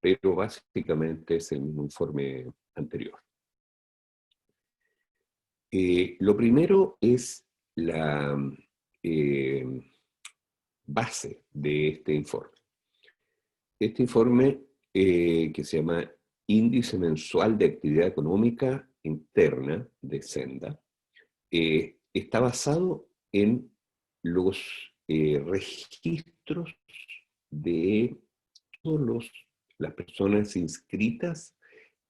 pero básicamente es el mismo informe anterior. Lo primero es la base de este informe. Este informe, que se llama Índice Mensual de Actividad Económica Interna de Senda, está basado en los registros de todas las personas inscritas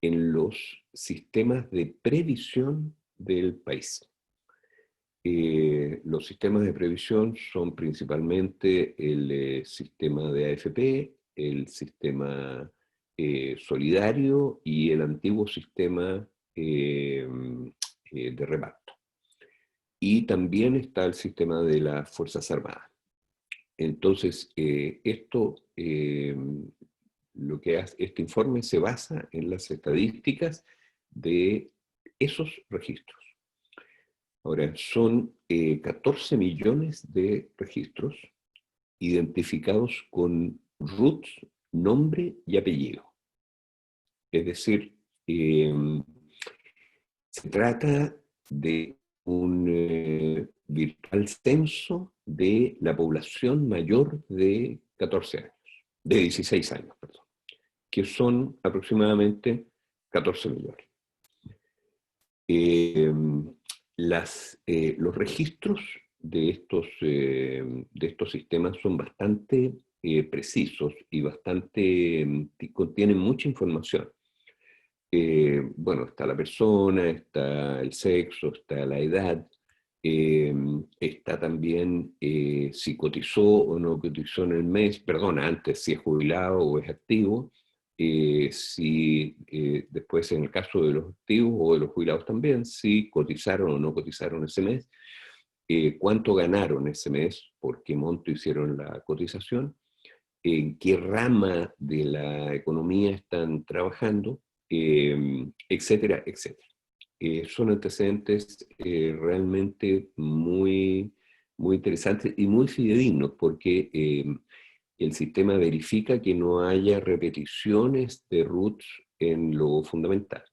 en los sistemas de previsión del país. Los sistemas de previsión son principalmente el sistema de AFP, el sistema solidario y el antiguo sistema de reparto. Y también está el sistema de las Fuerzas Armadas. Entonces, lo que hace este informe se basa en las estadísticas de esos registros. Ahora, son 14 millones de registros identificados con RUT, nombre y apellido. Es decir, se trata de un virtual censo de la población mayor de 14 años, de 16 años, perdón, que son aproximadamente 14 millones. Los registros de estos sistemas son bastante precisos y contienen mucha información. Bueno, está la persona, está el sexo, está la edad, está también si cotizó o no cotizó en el mes, perdona, antes si es jubilado o es activo, después en el caso de los activos o de los jubilados también, si cotizaron o no cotizaron ese mes, cuánto ganaron ese mes, por qué monto hicieron la cotización, en qué rama de la economía están trabajando, etcétera, etcétera. Son antecedentes realmente muy, muy interesantes y muy fidedignos porque el sistema verifica que no haya repeticiones de roots en lo fundamental.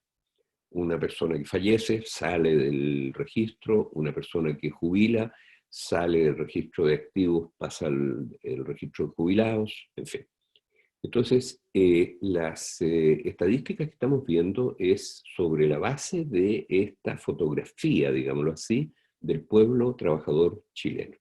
Una persona que fallece sale del registro, una persona que jubila sale del registro de activos, pasa al registro de jubilados, en fin. Entonces, las estadísticas que estamos viendo es sobre la base de esta fotografía, digámoslo así, del pueblo trabajador chileno.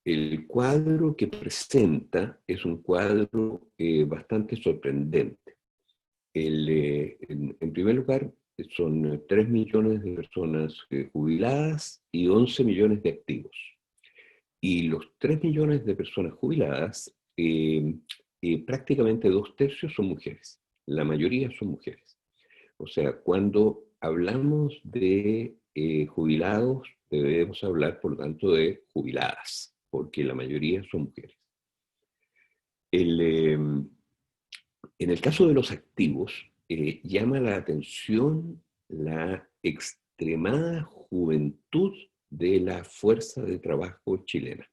El cuadro que presenta es un cuadro bastante sorprendente. En primer lugar, son 3 millones de personas jubiladas y 11 millones de activos. Y los 3 millones de personas jubiladas, prácticamente 2/3 son mujeres. La mayoría son mujeres. O sea, cuando hablamos de jubilados, debemos hablar, por lo tanto, de jubiladas, porque la mayoría son mujeres. En el caso de los activos, llama la atención la extremada juventud de la fuerza de trabajo chilena.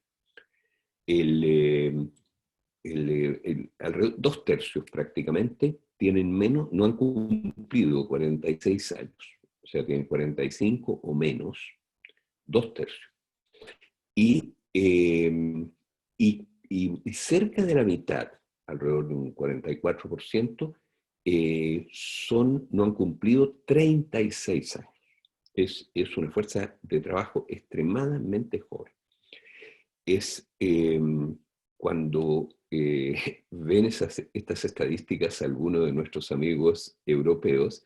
Alrededor 2/3 prácticamente tienen menos, no han cumplido 46 años, o sea, tienen 45 o menos, 2/3. Y, y cerca de la mitad, alrededor de un 44%, no han cumplido 36 años. Es una fuerza de trabajo extremadamente joven. Es cuando ven estas estadísticas algunos de nuestros amigos europeos,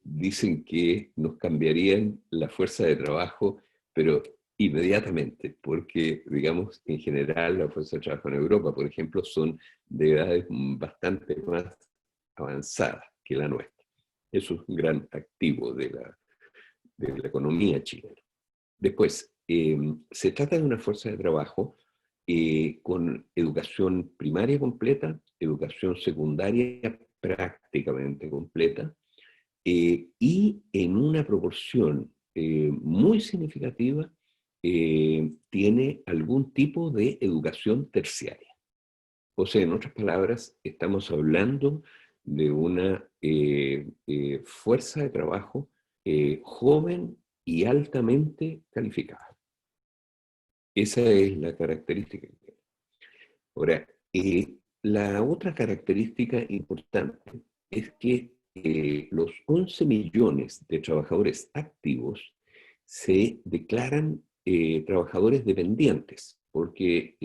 dicen que nos cambiarían la fuerza de trabajo, pero inmediatamente, porque, digamos, en general la fuerza de trabajo en Europa, por ejemplo, son de edades bastante más avanzadas que la nuestra. Eso es un gran activo de la economía chilena. Después, se trata de una fuerza de trabajo con educación primaria completa, educación secundaria prácticamente completa, y en una proporción muy significativa tiene algún tipo de educación terciaria. O sea, en otras palabras, estamos hablando de una fuerza de trabajo joven y altamente calificada. Esa es la característica que tiene. Ahora, la otra característica importante es que los 11 millones de trabajadores activos se declaran trabajadores dependientes, porque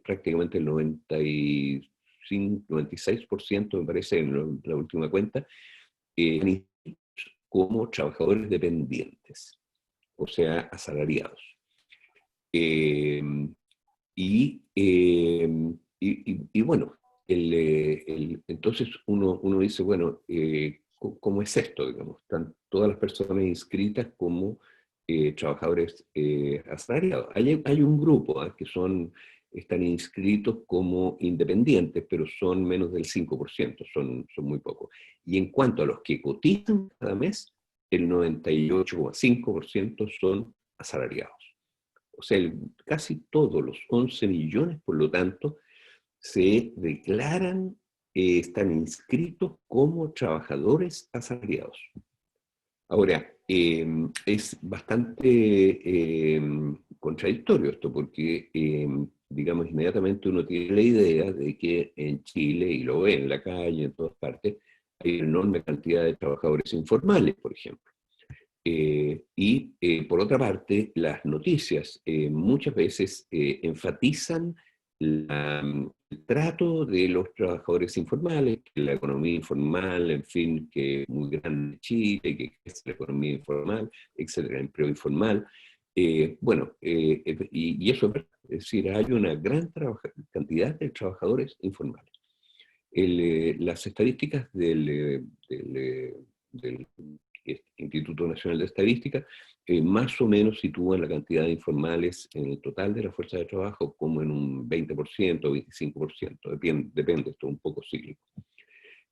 prácticamente el 95, 96%, me parece, en la última cuenta, como trabajadores dependientes, o sea, asalariados. Eh, y bueno, entonces uno dice, bueno, ¿cómo es esto? Digamos, están todas las personas inscritas como trabajadores asalariados. Hay un grupo que están inscritos como independientes, pero son menos del 5%, son muy pocos. Y en cuanto a los que cotizan cada mes, el 98,5% son asalariados. O sea, casi todos los 11 millones, por lo tanto, se declaran, están inscritos como trabajadores asalariados. Ahora, es bastante contradictorio esto, porque, digamos, inmediatamente uno tiene la idea de que en Chile, y lo ve en la calle, en todas partes, hay una enorme cantidad de trabajadores informales, por ejemplo. Por otra parte, las noticias muchas veces enfatizan el trato de los trabajadores informales, que la economía informal, en fin, que es muy grande en Chile, que es la economía informal, etcétera, el empleo informal. Y eso es verdad. Es decir, hay una gran cantidad de trabajadores informales. Las estadísticas del Instituto Nacional de Estadística más o menos sitúan la cantidad de informales en el total de la fuerza de trabajo como en un 20% o 25%, depende, esto es un poco cíclico.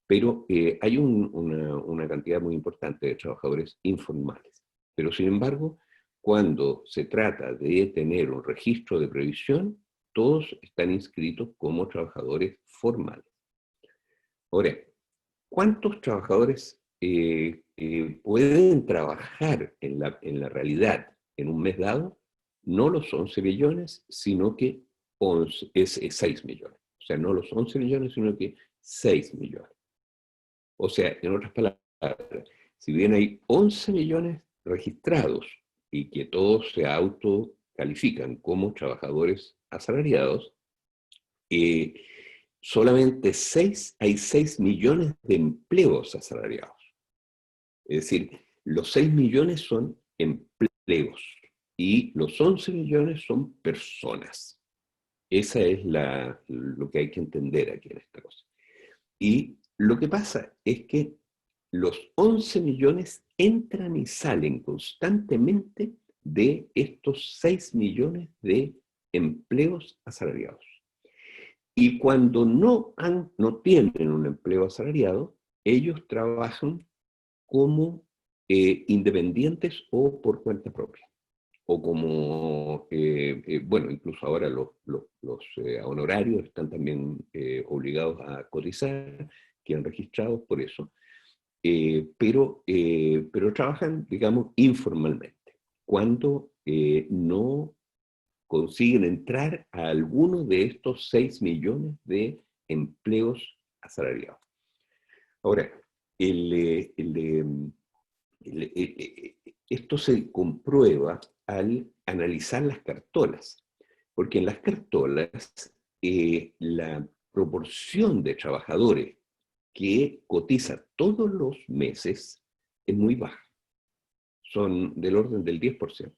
Pero hay una cantidad muy importante de trabajadores informales. Pero sin embargo, cuando se trata de tener un registro de previsión, todos están inscritos como trabajadores formales. Ahora, ¿cuántos trabajadores pueden trabajar en la realidad en un mes dado? No los 11 millones, sino que 6 millones. O sea, no los 11 millones, sino que 6 millones. O sea, en otras palabras, si bien hay 11 millones registrados y que todos se autocalifican como trabajadores asalariados, eh, solamente hay 6 millones de empleos asalariados. Es decir, los 6 millones son empleos y los 11 millones son personas. Esa es lo que hay que entender aquí en esta cosa. Y lo que pasa es que los 11 millones entran y salen constantemente de estos 6 millones de empleos asalariados. Y cuando no tienen un empleo asalariado, ellos trabajan como independientes o por cuenta propia. O como, bueno, incluso ahora los honorarios están también obligados a cotizar, quedan registrados por eso, pero trabajan, digamos, informalmente, cuando no consiguen entrar a alguno de estos 6 millones de empleos asalariados. Ahora, esto se comprueba al analizar las cartolas, porque en las cartolas la proporción de trabajadores que cotiza todos los meses es muy baja, son del orden del 10%.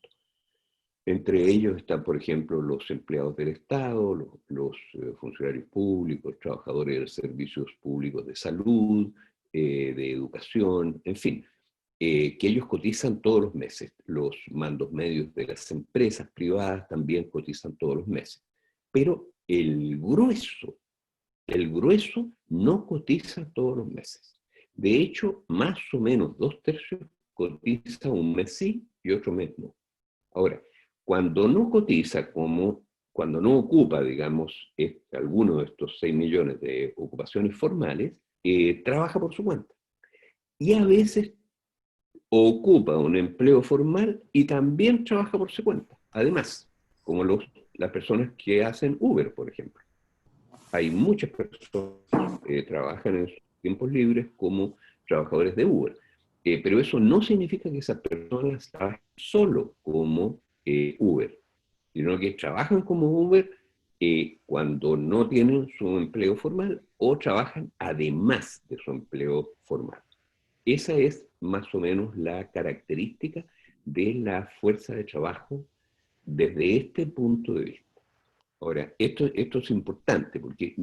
Entre ellos están, por ejemplo, los empleados del Estado, los funcionarios públicos, trabajadores de servicios públicos de salud, de educación, en fin, que ellos cotizan todos los meses. Los mandos medios de las empresas privadas también cotizan todos los meses. Pero el grueso no cotiza todos los meses. De hecho, más o menos 2/3 cotiza un mes sí y otro mes no. Ahora, Cuando no cotiza, cuando no ocupa, digamos, alguno de estos 6 millones de ocupaciones formales, trabaja por su cuenta. Y a veces ocupa un empleo formal y también trabaja por su cuenta. Además, como las personas que hacen Uber, por ejemplo. Hay muchas personas que trabajan en sus tiempos libres como trabajadores de Uber. Pero eso no significa que esas personas trabajen solo como Uber, sino que trabajan como Uber cuando no tienen su empleo formal o trabajan además de su empleo formal. Esa es más o menos la característica de la fuerza de trabajo desde este punto de vista. Ahora, esto es importante porque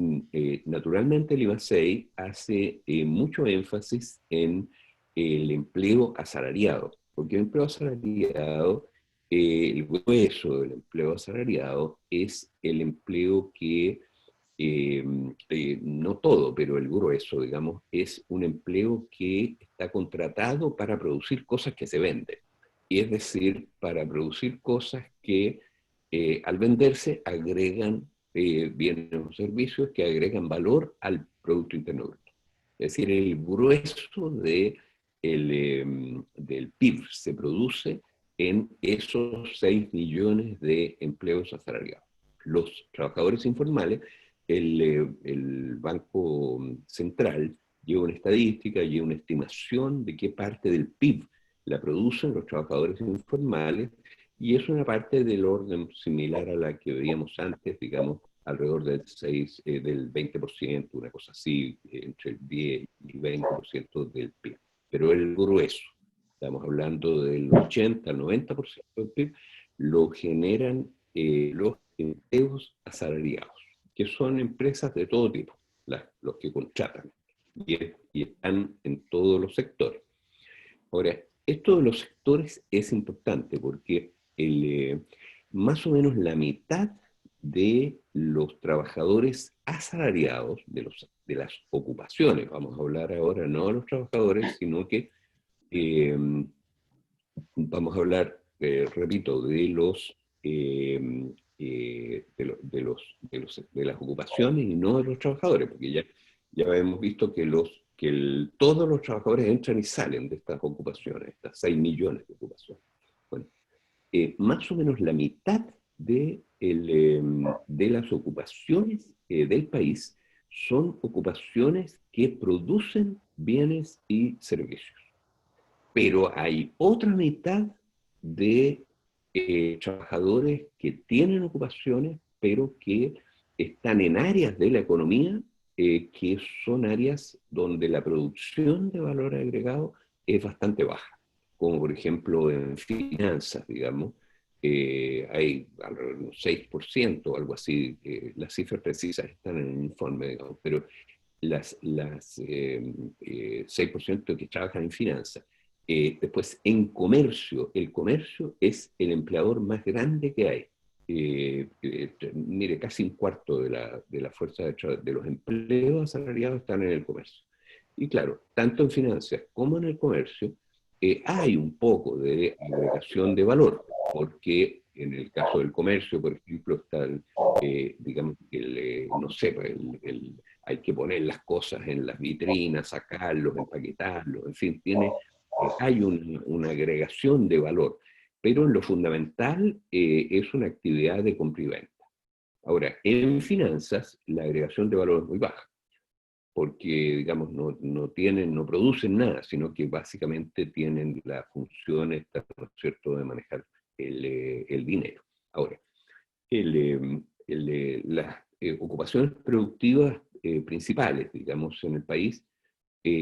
naturalmente el IMASEI hace mucho énfasis en el empleo asalariado, porque el empleo asalariado, el grueso del empleo asalariado es el empleo que, no todo, pero el grueso, digamos, es un empleo que está contratado para producir cosas que se venden, y es decir, para producir cosas que al venderse agregan bienes o servicios que agregan valor al Producto Interno Bruto. Es decir, el grueso del PIB se produce en esos 6 millones de empleos asalariados. Los trabajadores informales, el Banco Central lleva una estadística, lleva una estimación de qué parte del PIB la producen los trabajadores informales, y es una parte del orden similar a la que veíamos antes, digamos, alrededor del 20%, una cosa así, entre el 10 y 20% del PIB. Pero el grueso, estamos hablando del 80 al 90% del PIB, lo generan los empleos asalariados, que son empresas de todo tipo, los que contratan, y están en todos los sectores. Ahora, esto de los sectores es importante porque más o menos la mitad de los trabajadores asalariados, de las ocupaciones, vamos a hablar ahora no de los trabajadores, sino que eh, vamos a hablar, repito, de las ocupaciones y no de los trabajadores, porque ya hemos visto que todos los trabajadores entran y salen de estas ocupaciones, estas 6 millones de ocupaciones. Bueno, más o menos la mitad de las ocupaciones del país son ocupaciones que producen bienes y servicios. Pero hay otra mitad de trabajadores que tienen ocupaciones, pero que están en áreas de la economía que son áreas donde la producción de valor agregado es bastante baja, como por ejemplo en finanzas, digamos, hay alrededor de un 6% o algo así, las cifras precisas están en el informe, digamos, pero las 6% que trabajan en finanzas. Después, en comercio, el comercio es el empleador más grande que hay. Mire, casi un cuarto de la fuerza de los empleos asalariados están en el comercio. Y claro, tanto en finanzas como en el comercio hay un poco de agregación de valor, porque en el caso del comercio, por ejemplo, está, digamos, no sé, hay que poner las cosas en las vitrinas, sacarlos, empaquetarlos, en fin, hay una agregación de valor, pero en lo fundamental es una actividad de compra y venta. Ahora, en finanzas la agregación de valor es muy baja, porque, digamos, no producen nada, sino que básicamente tienen la función, ¿no es cierto?, de manejar el dinero. Ahora, las ocupaciones productivas principales, digamos, en el país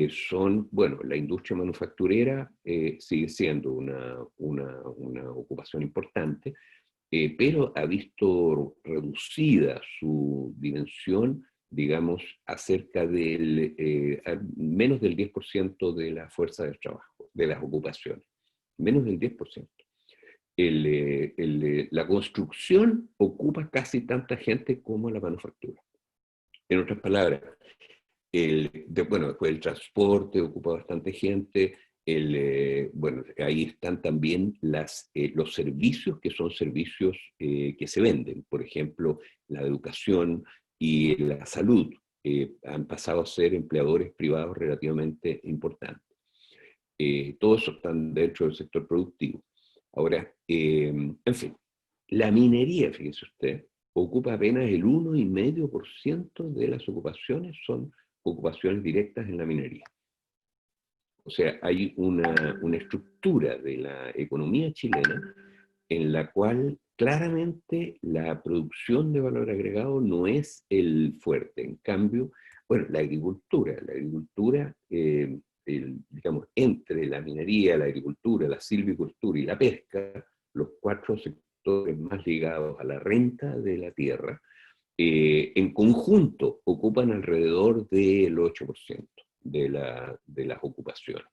son, bueno, la industria manufacturera sigue siendo una ocupación importante, pero ha visto reducida su dimensión, digamos, a menos del 10% de la fuerza de trabajo, de las ocupaciones, menos del 10%. La construcción ocupa casi tanta gente como la manufactura. En otras palabras, bueno, después el transporte ocupa bastante gente, Bueno, ahí están también los servicios que son servicios que se venden. Por ejemplo, la educación y la salud han pasado a ser empleadores privados relativamente importantes. Todos eso están dentro del sector productivo. Ahora, en fin, la minería, fíjese usted, ocupa apenas el 1,5% de las ocupaciones, son ocupaciones directas en la minería. O sea, hay una estructura de la economía chilena en la cual claramente la producción de valor agregado no es el fuerte. En cambio, bueno, la agricultura, digamos, entre la minería, la agricultura, la silvicultura y la pesca, los 4 sectores más ligados a la renta de la tierra, en conjunto ocupan alrededor del 8% de las ocupaciones.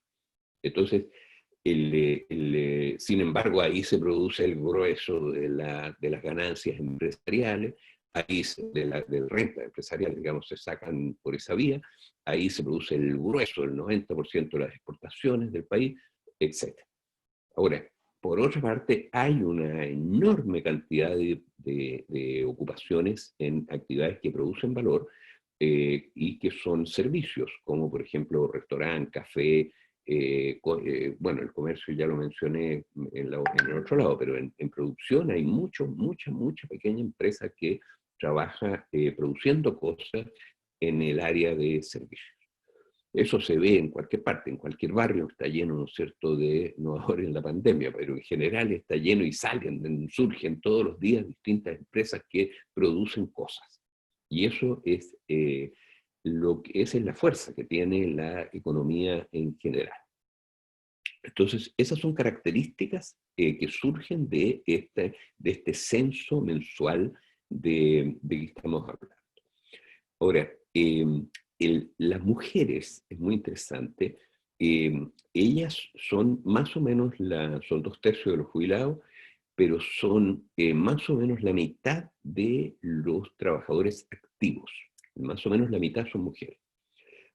Entonces, sin embargo, ahí se produce el grueso de las ganancias empresariales, ahí de la renta empresarial, digamos, se sacan por esa vía, ahí se produce el grueso, el 90% de las exportaciones del país, etc. Ahora, por otra parte, hay una enorme cantidad de ocupaciones en actividades que producen valor y que son servicios, como por ejemplo restaurante, café, bueno, el comercio ya lo mencioné en el otro lado, pero en producción hay mucha pequeña empresa que trabaja produciendo cosas en el área de servicios. Eso se ve en cualquier parte, en cualquier barrio está lleno, ¿no es cierto?, no ahora en la pandemia, pero en general está lleno y surgen todos los días distintas empresas que producen cosas. Y eso es esa es la fuerza que tiene la economía en general. Entonces, esas son características que surgen de este censo mensual de que estamos hablando. Ahora, las mujeres, es muy interesante, ellas son más o menos, son 2/3 de los jubilados, pero son más o menos la mitad de los trabajadores activos. Más o menos la mitad son mujeres.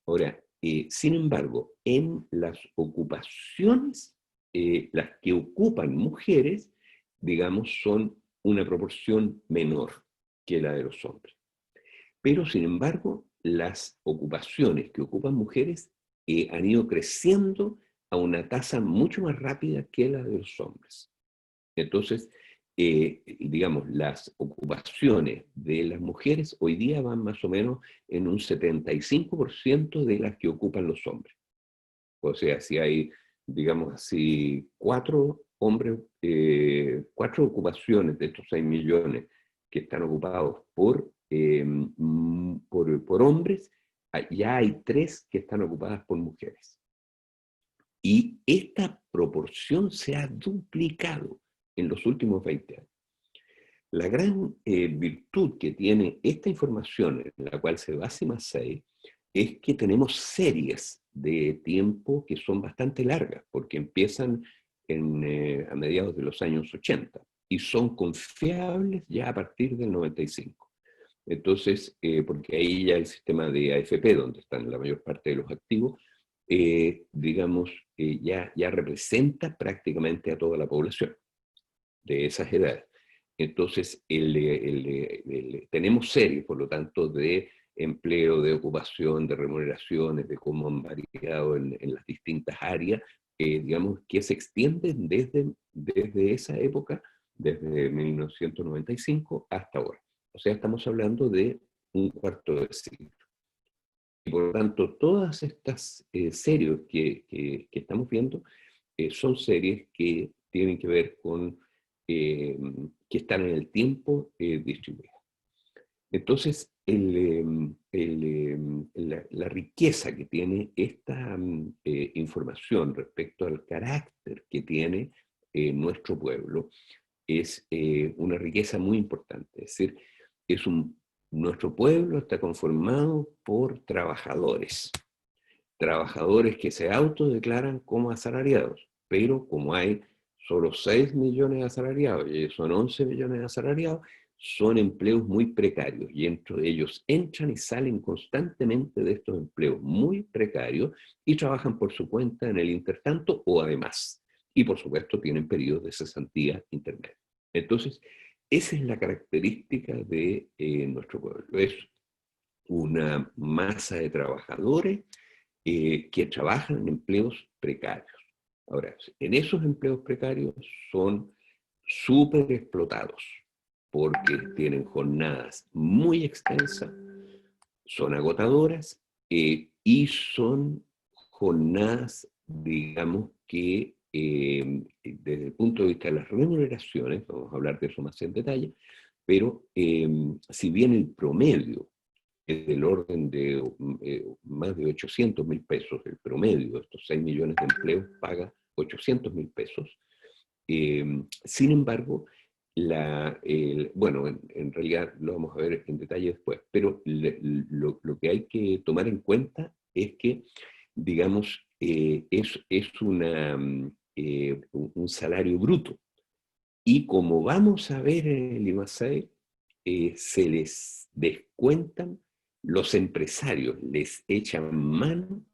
Ahora, sin embargo, en las ocupaciones, las que ocupan mujeres, digamos, son una proporción menor que la de los hombres. Pero, sin embargo, las ocupaciones que ocupan mujeres han ido creciendo a una tasa mucho más rápida que la de los hombres. Entonces, digamos, las ocupaciones de las mujeres hoy día van más o menos en un 75% de las que ocupan los hombres. O sea, si hay, digamos así, 4 ocupaciones de estos 6 millones que están ocupados por hombres, ya hay 3 que están ocupadas por mujeres. Y esta proporción se ha duplicado en los últimos 20 años. La gran virtud que tiene esta información, en la cual se basa IMASEI, es que tenemos series de tiempo que son bastante largas, porque empiezan a mediados de los años 80 y son confiables ya a partir del 95. Entonces, porque ahí ya el sistema de AFP, donde están la mayor parte de los activos, digamos, ya representa prácticamente a toda la población de esas edades. Entonces, tenemos series, por lo tanto, de empleo, de ocupación, de remuneraciones, de cómo han variado en las distintas áreas, digamos, que se extienden desde esa época, desde 1995 hasta ahora. O sea, estamos hablando de un cuarto de siglo. Y por lo tanto, todas estas series que estamos viendo son series que tienen que ver con, que están en el tiempo distribuidas. Entonces, la riqueza que tiene esta información respecto al carácter que tiene nuestro pueblo es una riqueza muy importante. Es decir, nuestro pueblo está conformado por trabajadores que se autodeclaran como asalariados, pero como hay solo 6 millones de asalariados y son 11 millones de asalariados, son empleos muy precarios, y ellos entran y salen constantemente de estos empleos muy precarios y trabajan por su cuenta en el intertanto o además. Y por supuesto tienen periodos de cesantía intermedia. Entonces, esa es la característica de nuestro pueblo. Es una masa de trabajadores que trabajan en empleos precarios. Ahora, en esos empleos precarios son súper explotados porque tienen jornadas muy extensas, son agotadoras y son jornadas, digamos, que desde el punto de vista de las remuneraciones, vamos a hablar de eso más en detalle, pero si bien el promedio es del orden de más de 800.000 pesos, el promedio de estos 6 millones de empleos paga 800.000 pesos. Sin embargo, bueno, en realidad lo vamos a ver en detalle después, pero lo que hay que tomar en cuenta es que, digamos, es un salario bruto. Y como vamos a ver en el IMASEI, se les descuentan los empresarios, les echan mano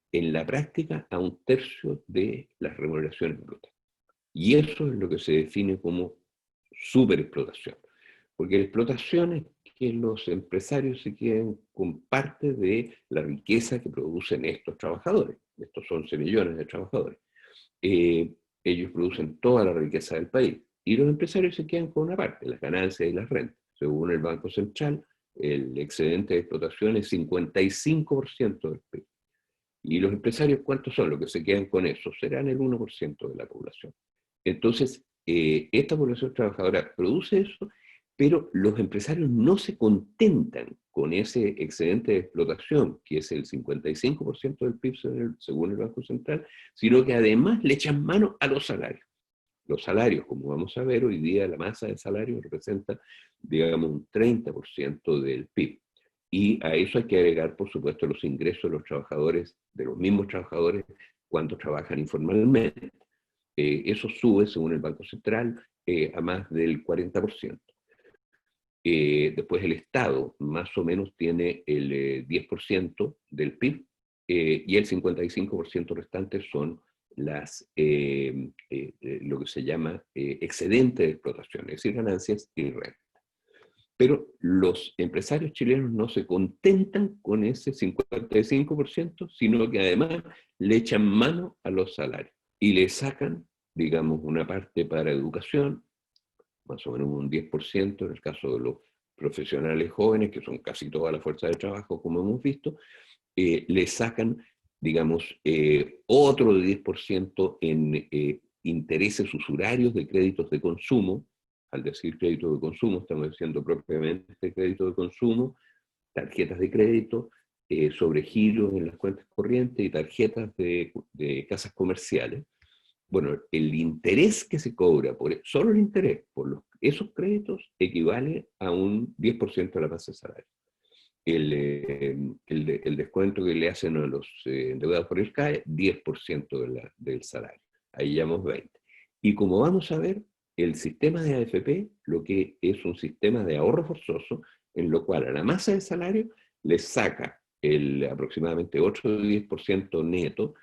en la práctica a 1/3 de las remuneraciones brutas. Y eso es lo que se define como superexplotación. Porque la explotación es que los empresarios se queden con parte de la riqueza que producen estos trabajadores, estos 11 millones de trabajadores. Ellos producen toda la riqueza del país y los empresarios se quedan con una parte, las ganancias y las rentas. Según el Banco Central, el excedente de explotación es 55% del PIB. ¿Y los empresarios cuántos son los que se quedan con eso? Serán el 1% de la población. Entonces, esta población trabajadora produce eso, pero los empresarios no se contentan con ese excedente de explotación, que es el 55% del PIB según el Banco Central, sino que además le echan mano a los salarios. Los salarios, como vamos a ver hoy día, la masa de salarios representa, digamos, un 30% del PIB. Y a eso hay que agregar, por supuesto, los ingresos de los trabajadores, de los mismos trabajadores, cuando trabajan informalmente. Eso sube, según el Banco Central, a más del 40%. Después el Estado más o menos tiene el 10% del PIB y el 55% restante son lo que se llama excedente de explotación, es decir, ganancias y renta. Pero los empresarios chilenos no se contentan con ese 55%, sino que además le echan mano a los salarios y le sacan, digamos, una parte para educación, más o menos un 10% en el caso de los profesionales jóvenes, que son casi toda la fuerza de trabajo, como hemos visto, le sacan, digamos, otro 10% en intereses usurarios de créditos de consumo. Al decir crédito de consumo, estamos diciendo propiamente crédito de consumo, tarjetas de crédito, sobregiros en las cuentas corrientes y tarjetas de casas comerciales. Bueno, el interés que se cobra, solo el interés por esos créditos equivale a un 10% de la base de salario. El descuento que le hacen a los endeudados por el CAE, 10% del salario. Ahí llevamos 20. Y como vamos a ver, el sistema de AFP, lo que es un sistema de ahorro forzoso, en lo cual a la masa de salario le saca aproximadamente 8 o 10% neto,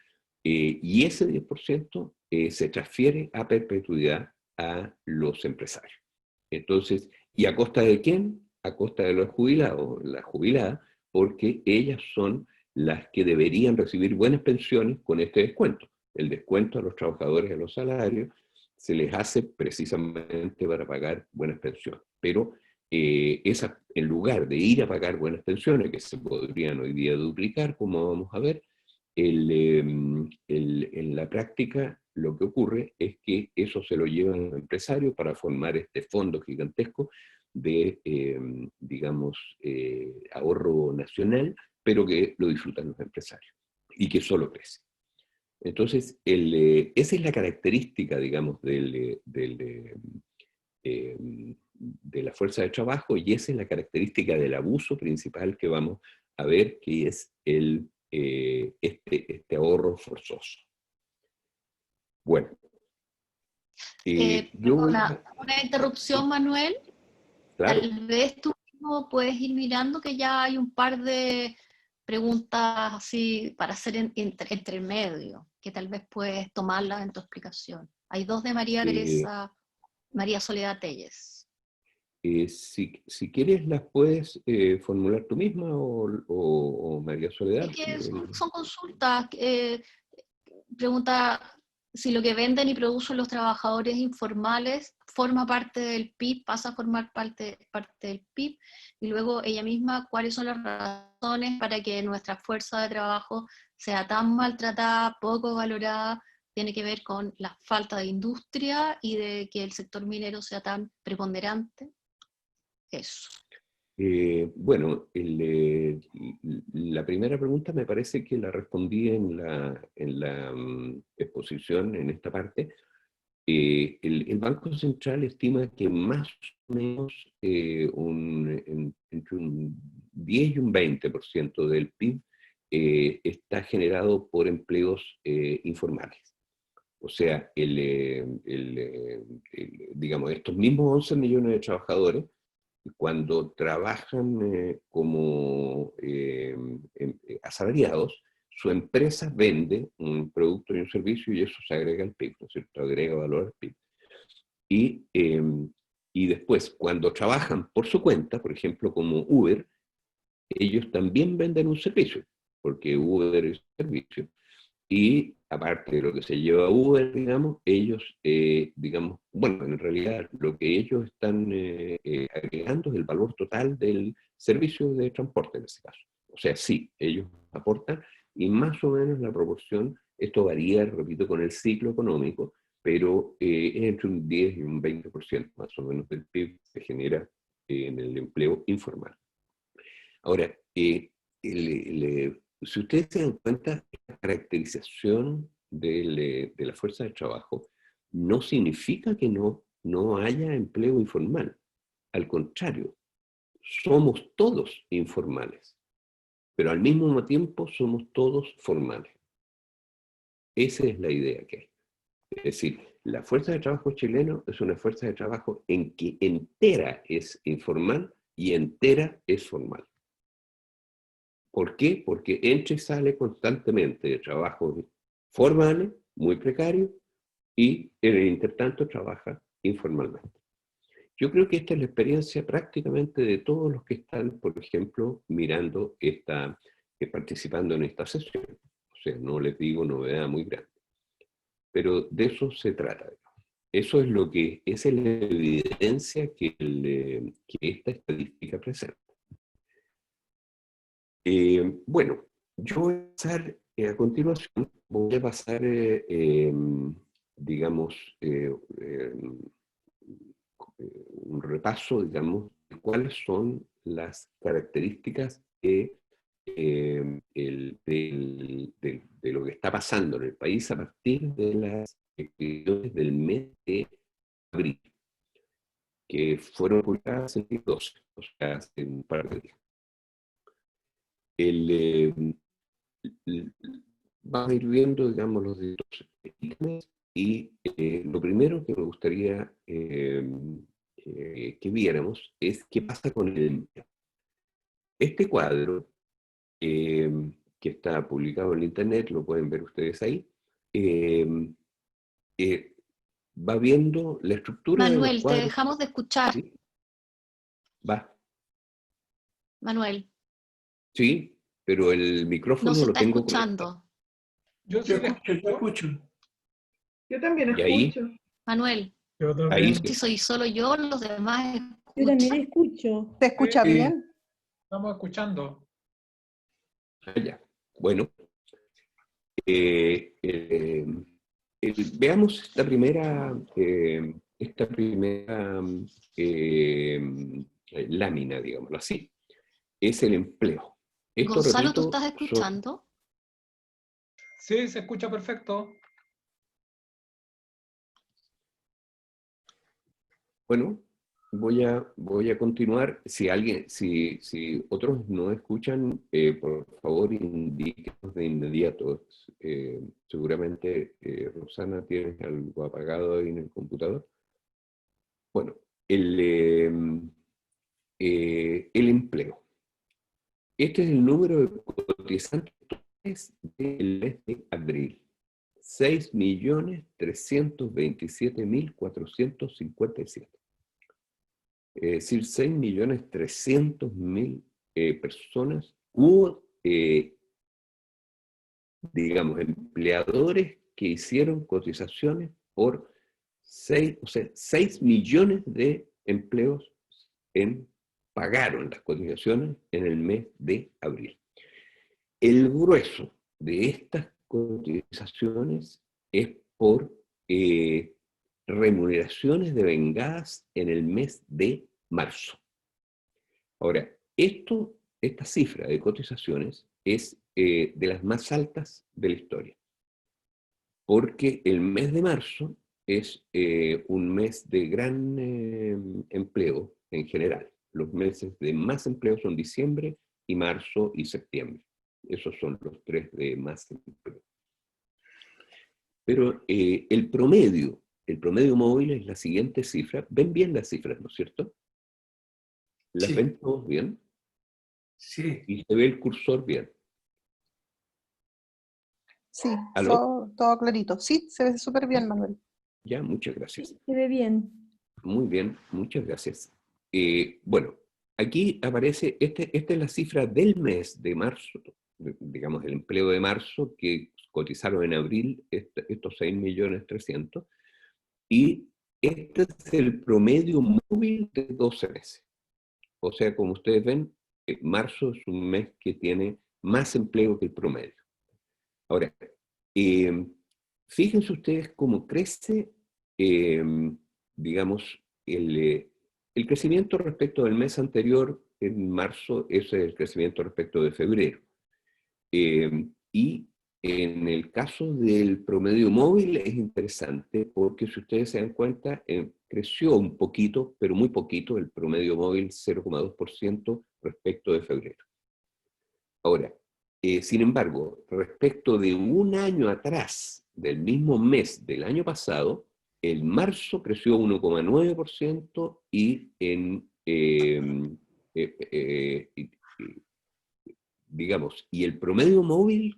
y ese 10% se transfiere a perpetuidad a los empresarios. Entonces, ¿y a costa de quién? A costa de los jubilados, las jubiladas, porque ellas son las que deberían recibir buenas pensiones con este descuento. El descuento a los trabajadores de los salarios se les hace precisamente para pagar buenas pensiones. Pero en lugar de ir a pagar buenas pensiones, que se podrían hoy día duplicar, como vamos a ver, en la práctica lo que ocurre es que eso se lo llevan los empresarios para formar este fondo gigantesco de, digamos, ahorro nacional, pero que lo disfrutan los empresarios y que solo crece. Entonces, esa es la característica, digamos, de la fuerza de trabajo, y esa es la característica del abuso principal que vamos a ver, que es este ahorro forzoso. Bueno, Perdona, una interrupción, sí. Manuel. Claro. Tal vez tú mismo puedes ir mirando que ya hay un par de preguntas así para hacer entre medio, que tal vez puedes tomarlas en tu explicación. Hay dos de Eh, María Soledad Telles. si quieres, las puedes formular tú misma o María Es Soledad. que son consultas. Pregunta si lo que venden y producen los trabajadores informales forma parte del PIB, pasa a formar parte del PIB, y luego ella misma, cuáles son las razones para que nuestra fuerza de trabajo sea tan maltratada, poco valorada. Tiene que ver con la falta de industria y de que el sector minero sea tan preponderante. Eso. Bueno, la primera pregunta me parece que la respondí en la exposición, en esta parte. El Banco Central estima que más o menos entre un 10 y un 20% del PIB está generado por empleos informales. O sea, digamos, estos mismos 11 millones de trabajadores, cuando trabajan como asalariados, su empresa vende un producto y un servicio y eso se agrega al PIB, ¿no es cierto? Agrega valor al PIB. Y después, cuando trabajan por su cuenta, por ejemplo, como Uber, ellos también venden un servicio, porque Uber es un servicio. Y aparte de lo que se lleva Uber, digamos, ellos, digamos, bueno, en realidad lo que ellos están agregando es el valor total del servicio de transporte en este caso. O sea, sí, ellos aportan y más o menos la proporción, esto varía, repito, con el ciclo económico, pero es entre un 10 y un 20% más o menos del PIB se genera en el empleo informal. Ahora, si ustedes se dan cuenta, la caracterización de la fuerza de trabajo no significa que no haya empleo informal. Al contrario, somos todos informales, pero al mismo tiempo somos todos formales. Esa es la idea que hay. Es decir, la fuerza de trabajo chileno es una fuerza de trabajo en que entera es informal y entera es formal. ¿Por qué? Porque entra y sale constantemente de trabajos formales, muy precarios, y en el intertanto trabaja informalmente. Yo creo que esta es la experiencia prácticamente de todos los que están, por ejemplo, mirando participando en esta sesión. O sea, no les digo novedad muy grande. Pero de eso se trata. Eso es esa es la evidencia que esta estadística presenta. Bueno, yo voy a pasar, a continuación, voy a pasar, digamos, un repaso, digamos, de cuáles son las características de lo que está pasando en el país a partir de las elecciones del mes de abril, que fueron publicadas en el 12, o sea, hace un par de días. Vamos a ir viendo, digamos, los distintos ítems y lo primero que me gustaría que viéramos es qué pasa con el empleo. Este cuadro, eh, que está publicado en internet, lo pueden ver ustedes ahí, eh, eh, va viendo la estructura de los Manuel, te cuadros. dejamos de escuchar. ¿Sí? Va, Manuel, sí, pero el no micrófono se lo está tengo conectado. escuchando. Yo sí le escucho, yo escucho. Yo también Y ahí, escucho. Manuel, Yo ahí también. si soy solo yo, los demás Yo también escuchan. escucho. ¿Se escucha Sí. bien? Estamos escuchando. allá. Bueno, veamos esta primera lámina, digámoslo así. Es el empleo. Esto, Gonzalo, ¿tú repito, estás escuchando? Sí, se escucha perfecto. bueno, voy a continuar. Si otros no escuchan, por favor, indíquenos de inmediato. Seguramente, Rosana, tienes algo apagado ahí en el computador. Bueno, el empleo. Este es el número de cotizantes del mes de abril. 6.327.457. Es decir, 6.300.000 personas hubo, digamos, empleadores que hicieron cotizaciones por 6 millones de empleos pagaron las cotizaciones en el mes de abril. El grueso de estas cotizaciones es por remuneraciones devengadas en el mes de marzo. Ahora, esta cifra de cotizaciones es de las más altas de la historia, porque el mes de marzo es un mes de gran empleo en general. Los meses de más empleo son diciembre y marzo y septiembre. Esos son los 3 de más empleo. Pero el promedio móvil es la siguiente cifra. ¿Ven bien las cifras, no es cierto? ¿Las ven todos bien? Sí. ¿Y se ve el cursor bien? Sí, ¿Aló? todo clarito. Sí, se ve súper bien, Manuel. Ya, muchas gracias. Sí, se ve bien. Muy bien, muchas gracias. Bueno, aquí aparece, esta es la cifra del mes de marzo, digamos el empleo de marzo, que cotizaron en abril estos 6.300.000, y este es el promedio móvil de 12 meses. O sea, como ustedes ven, marzo es un mes que tiene más empleo que el promedio. Ahora, fíjense ustedes cómo crece, digamos, el crecimiento respecto del mes anterior, en marzo, ese es el crecimiento respecto de febrero. Y en el caso del promedio móvil es interesante porque si ustedes se dan cuenta, creció un poquito, pero muy poquito, el promedio móvil 0,2% respecto de febrero. Ahora, sin embargo, respecto de un año atrás, del mismo mes del año pasado, el marzo creció 1,9% y digamos, y el promedio móvil,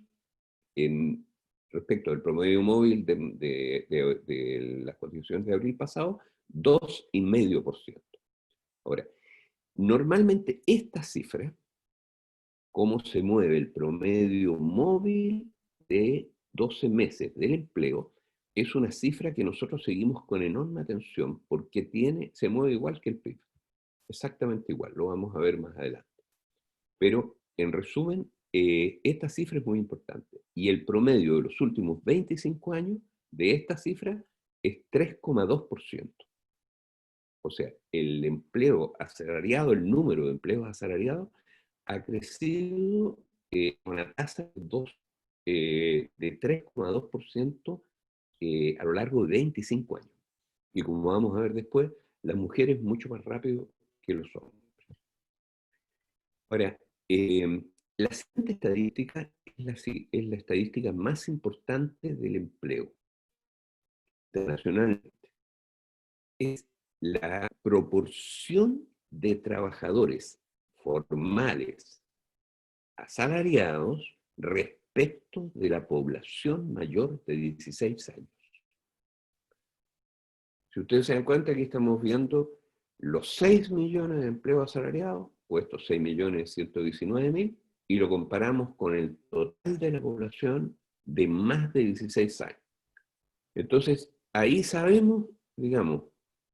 respecto del promedio móvil de las cotizaciones de abril pasado, 2,5%. Ahora, normalmente esta cifra, cómo se mueve el promedio móvil de 12 meses del empleo, es una cifra que nosotros seguimos con enorme atención porque se mueve igual que el PIB. Exactamente igual, lo vamos a ver más adelante. Pero, en resumen, esta cifra es muy importante. Y el promedio de los últimos 25 años de esta cifra es 3,2%. O sea, el empleo asalariado, el número de empleos asalariados, ha crecido con una tasa de 3,2% a lo largo de 25 años. Y como vamos a ver después, las mujeres mucho más rápido que los hombres. Ahora, la siguiente estadística es la estadística más importante del empleo internacionalmente. Es la proporción de trabajadores formales asalariados respecto de la población mayor de 16 años. Si ustedes se dan cuenta, aquí estamos viendo los 6 millones de empleos asalariados, o estos 6.119.000, y lo comparamos con el total de la población de más de 16 años. Entonces, ahí sabemos, digamos,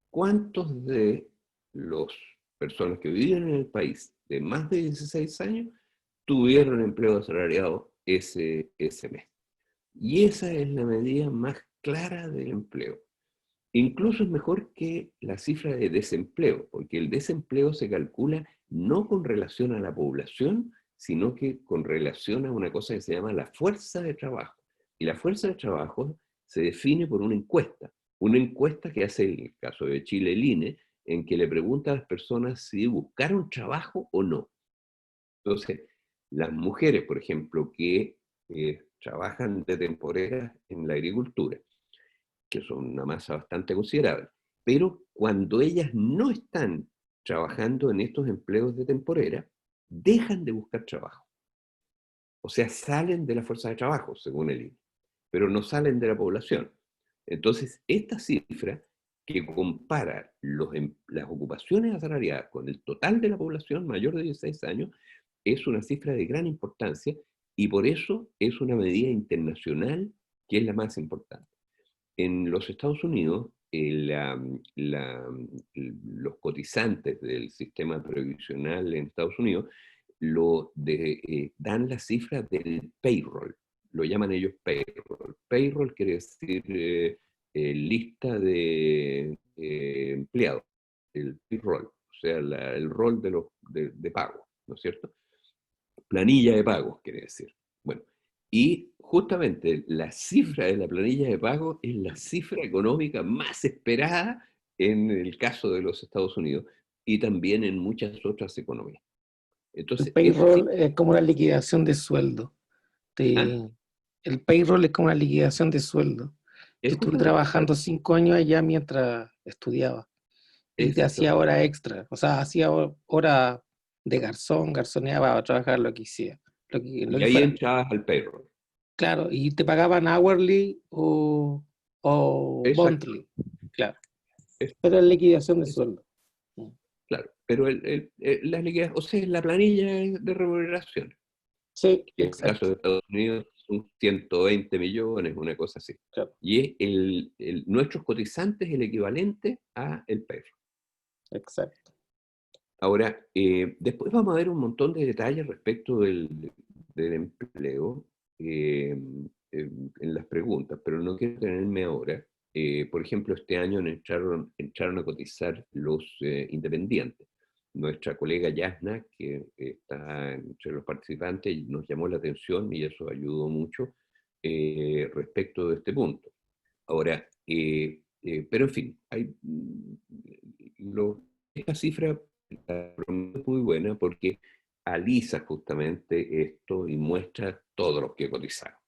cuántos de las personas que viven en el país de más de 16 años tuvieron empleo asalariado ese mes. Y esa es la medida más clara del empleo. Incluso es mejor que la cifra de desempleo, porque el desempleo se calcula no con relación a la población, sino que con relación a una cosa que se llama la fuerza de trabajo. Y la fuerza de trabajo se define por una encuesta que hace, en el caso de Chile, el INE, en que le pregunta a las personas si buscaron trabajo o no. Entonces, las mujeres, por ejemplo, que trabajan de temporeras en la agricultura, que son una masa bastante considerable, pero cuando ellas no están trabajando en estos empleos de temporera dejan de buscar trabajo. O sea, salen de la fuerza de trabajo, según el INE, pero no salen de la población. Entonces, esta cifra que compara las ocupaciones asalariadas con el total de la población mayor de 16 años es una cifra de gran importancia y por eso es una medida internacional que es la más importante. En los Estados Unidos, los cotizantes del sistema previsional en Estados Unidos dan las cifras del payroll, lo llaman ellos payroll. Payroll quiere decir lista de empleados, el payroll, o sea, el rol de pago, ¿no es cierto? Planilla de pagos, quiere decir. Bueno, y justamente la cifra de la planilla de pago es la cifra económica más esperada en el caso de los Estados Unidos y también en muchas otras economías. Entonces, el payroll es como una liquidación de sueldo. ¿Ah? El payroll es como una liquidación de sueldo. Yo estuve trabajando 5 años allá mientras estudiaba. Y te hacía hora extra. O sea, hacía hora de garzón, garzoneaba a trabajar lo que hiciera. Y ahí entrabas al payroll. Claro, y te pagaban hourly o monthly. Claro. Pero es liquidación de sueldo. Claro, pero la liquidación, o sea, la planilla de remuneración. Sí, en el caso de Estados Unidos son 120 millones, una cosa así. Claro. Y es nuestros cotizantes el equivalente a el payroll. Exacto. Ahora, después vamos a ver un montón de detalles respecto del empleo en las preguntas, pero no quiero tenerme ahora. Por ejemplo, este año entraron a cotizar los independientes. Nuestra colega Yasna, que está entre los participantes, nos llamó la atención y eso ayudó mucho respecto de este punto. Ahora, pero en fin, esta cifra es muy buena porque alisa justamente esto y muestra todos los que cotizaron.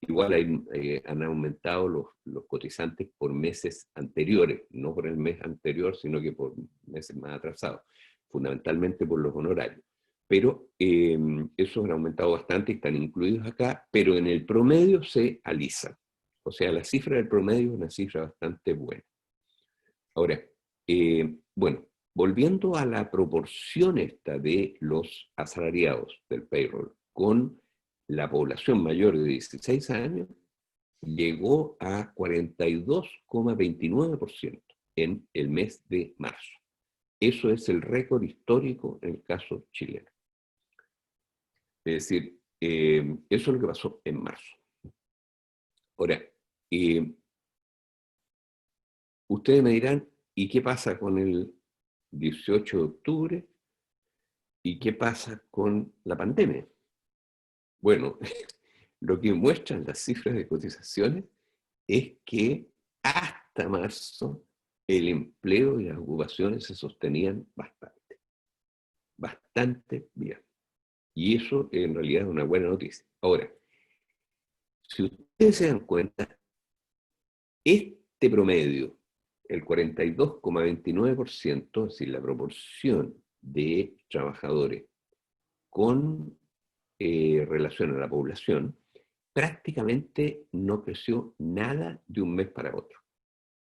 Igual han aumentado los cotizantes por meses anteriores, no por el mes anterior, sino que por meses más atrasados, fundamentalmente por los honorarios. Pero esos han aumentado bastante y están incluidos acá, pero en el promedio se alisan. O sea, la cifra del promedio es una cifra bastante buena. Ahora, bueno, volviendo a la proporción esta de los asalariados del payroll con la población mayor de 16 años, llegó a 42,29% en el mes de marzo. Eso es el récord histórico en el caso chileno. Es decir, eso es lo que pasó en marzo. Ahora, ustedes me dirán, ¿y qué pasa con el 18 de octubre? ¿Y qué pasa con la pandemia? Bueno, lo que muestran las cifras de cotizaciones es que hasta marzo el empleo y las ocupaciones se sostenían bastante bien. Y eso en realidad es una buena noticia. Ahora, si ustedes se dan cuenta, este promedio, el 42,29%, es decir, la proporción de trabajadores con relación a la población, prácticamente no creció nada de un mes para otro.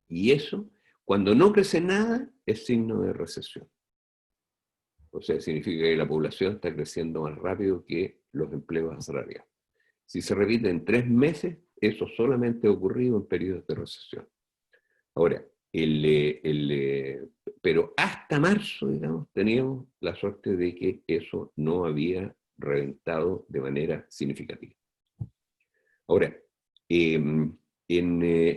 Y eso, cuando no crece nada, es signo de recesión. O sea, significa que la población está creciendo más rápido que los empleos asalariados. Si se repite en 3 meses, eso solamente ha ocurrido en periodos de recesión. Ahora, pero hasta marzo, digamos, teníamos la suerte de que eso no había reventado de manera significativa. Ahora, en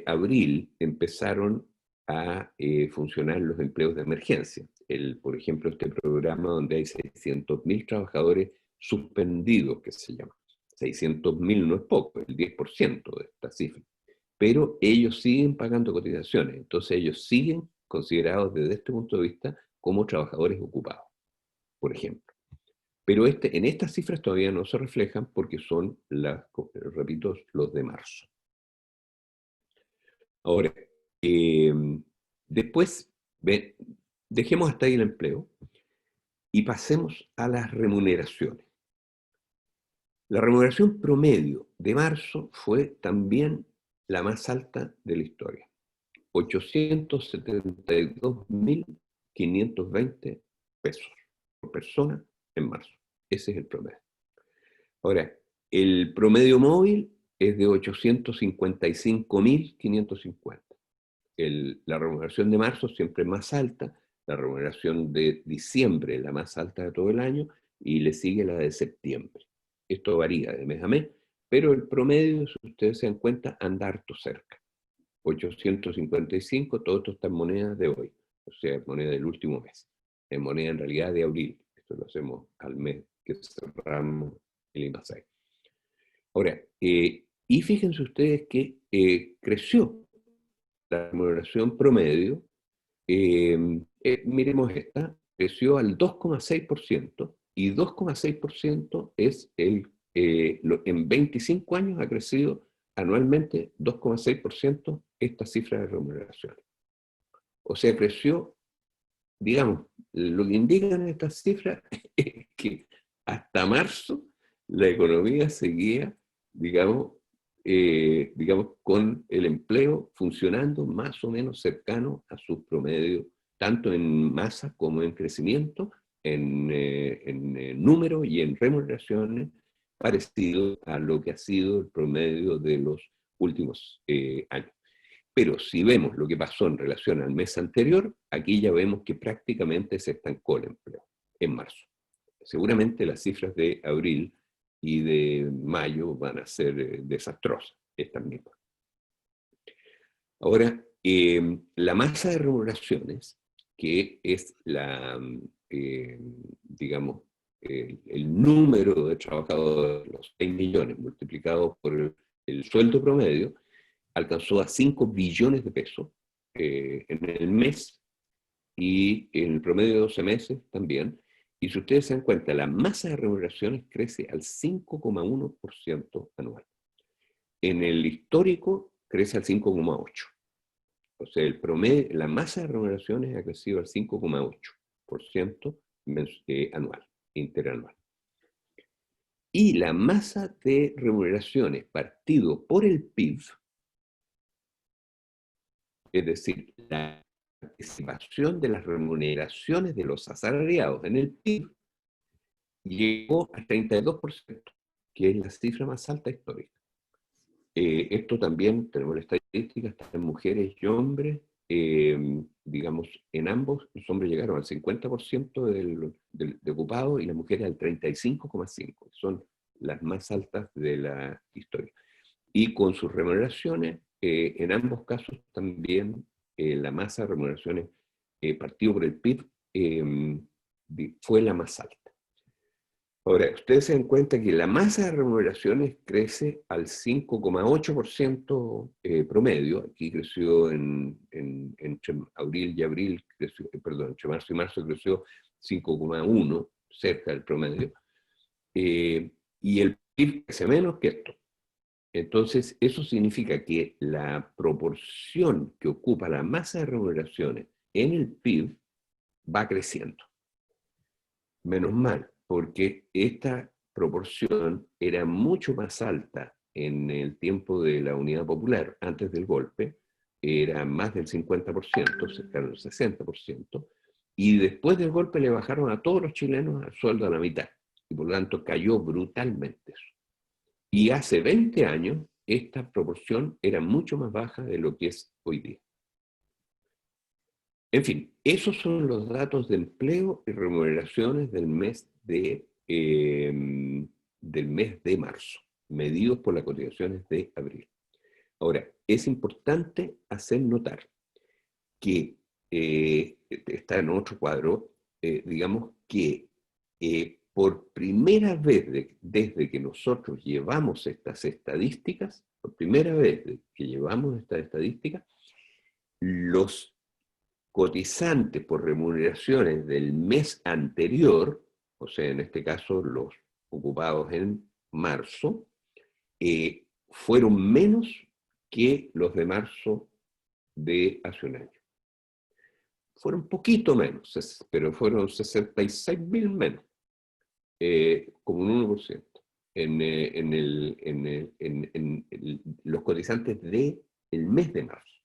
abril empezaron a funcionar los empleos de emergencia. Por ejemplo, este programa donde hay 600.000 trabajadores suspendidos, que se llama. 600.000 no es poco, es el 10% de esta cifra. Pero ellos siguen pagando cotizaciones, entonces ellos siguen considerados desde este punto de vista como trabajadores ocupados, por ejemplo. Pero en estas cifras todavía no se reflejan porque son, repito, los de marzo. Ahora, después Dejemos hasta ahí el empleo y pasemos a las remuneraciones. La remuneración promedio de marzo fue también la más alta de la historia. 872.520 pesos por persona en marzo. Ese es el promedio. Ahora, el promedio móvil es de 855.550. La remuneración de marzo siempre es más alta, la remuneración de diciembre es la más alta de todo el año y le sigue la de septiembre. Esto varía de mes a mes, pero el promedio, si ustedes se dan cuenta, anda harto cerca. 855, todo esto está en monedas de hoy, o sea, moneda del último mes, en moneda en realidad de abril. Esto lo hacemos al mes que cerramos el IMASEI. Ahora, y fíjense ustedes que creció la remuneración promedio, miremos esta, creció al 2,6% y 2,6% es en 25 años ha crecido anualmente 2,6% esta cifra de remuneración. O sea, creció, digamos, lo que indican estas cifras es que hasta marzo la economía seguía, digamos, con el empleo funcionando más o menos cercano a sus promedios, tanto en masa como en crecimiento, en número y en remuneraciones, parecido a lo que ha sido el promedio de los últimos años. Pero si vemos lo que pasó en relación al mes anterior, aquí ya vemos que prácticamente se estancó el empleo en marzo. Seguramente las cifras de abril y de mayo van a ser desastrosas, estas mismas. Ahora, la masa de remuneraciones, que es digamos, el número de trabajadores, los 6 millones multiplicados por el sueldo promedio, alcanzó a 5 billones de pesos en el mes y en el promedio de 12 meses también. Y si ustedes se dan cuenta, la masa de remuneraciones crece al 5,1% anual. En el histórico crece al 5,8%. O sea, el promedio, la masa de remuneraciones ha crecido al 5,8% anual, interanual. Y la masa de remuneraciones partido por el PIB, es decir, la participación de las remuneraciones de los asalariados en el PIB, llegó al 32%, que es la cifra más alta histórica. Esto también, tenemos la estadística, está en mujeres y hombres, digamos, en ambos, los hombres llegaron al 50% de ocupados y las mujeres al 35,5%, son las más altas de la historia. Y con sus remuneraciones, en ambos casos también la masa de remuneraciones partido por el PIB fue la más alta. Ahora, ustedes se dan cuenta que la masa de remuneraciones crece al 5,8% promedio. Aquí creció entre abril y abril, entre marzo y marzo creció 5,1%, cerca del promedio. Y el PIB crece menos que esto. Entonces, eso significa que la proporción que ocupa la masa de remuneraciones en el PIB va creciendo. Menos mal, porque esta proporción era mucho más alta en el tiempo de la Unidad Popular, antes del golpe, era más del 50%, cercano al 60%, y después del golpe le bajaron a todos los chilenos al sueldo a la mitad, y por lo tanto cayó brutalmente eso. Y hace 20 años esta proporción era mucho más baja de lo que es hoy día. En fin, esos son los datos de empleo y remuneraciones del mes de marzo, medidos por las cotizaciones de abril. Ahora, es importante hacer notar que está en otro cuadro, digamos que por primera vez desde que nosotros llevamos estas estadísticas, por primera vez que llevamos estas estadísticas, los cotizantes por remuneraciones del mes anterior, o sea, en este caso los ocupados en marzo, fueron menos que los de marzo de hace un año. fueron un poquito menos, pero fueron 66.000 menos, como un 1%, en los cotizantes del mes de marzo.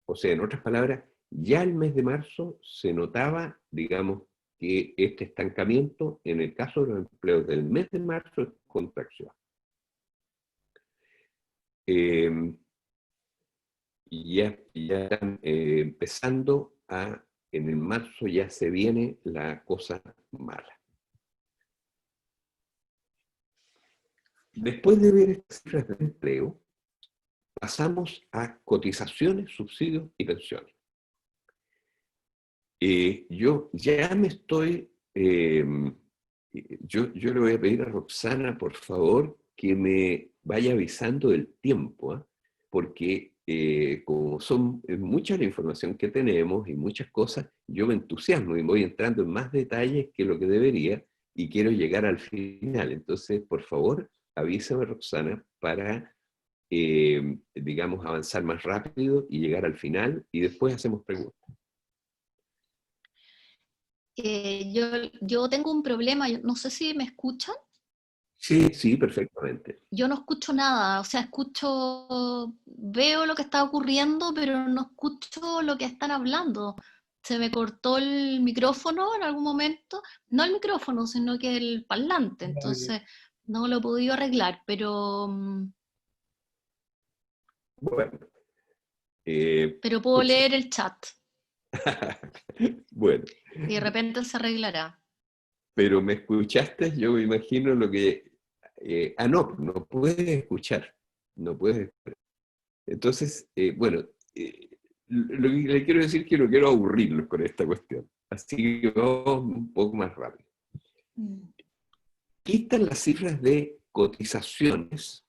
O sea, en otras palabras, ya el mes de marzo se notaba, digamos, que este estancamiento, en el caso de los empleos del mes de marzo, es contracción. Ya están empezando en el marzo ya se viene la cosa mala. Después de ver estas cifras de empleo, pasamos a cotizaciones, subsidios y pensiones. Yo ya me estoy, yo le voy a pedir a Roxana, por favor, que me vaya avisando del tiempo, ¿eh? Porque como son mucha la información que tenemos y muchas cosas, yo me entusiasmo y voy entrando en más detalles que lo que debería y quiero llegar al final. Entonces, por favor, avísame, Roxana, para, digamos, avanzar más rápido y llegar al final y después hacemos preguntas. Yo tengo un problema, no sé si me escuchan. Sí, sí, perfectamente. Yo no escucho nada, o sea, veo lo que está ocurriendo, pero no escucho lo que están hablando. Se me cortó el micrófono en algún momento, no el micrófono, sino que el parlante, entonces no lo he podido arreglar, pero Bueno. puedo leer el chat. Bueno. Y de repente se arreglará. Pero me escuchaste, yo me imagino lo que... no puedes escuchar. No puedes. Entonces, bueno, lo que le quiero decir es que no quiero aburrirlos con esta cuestión. Así que vamos un poco más rápido. Aquí están las cifras de cotizaciones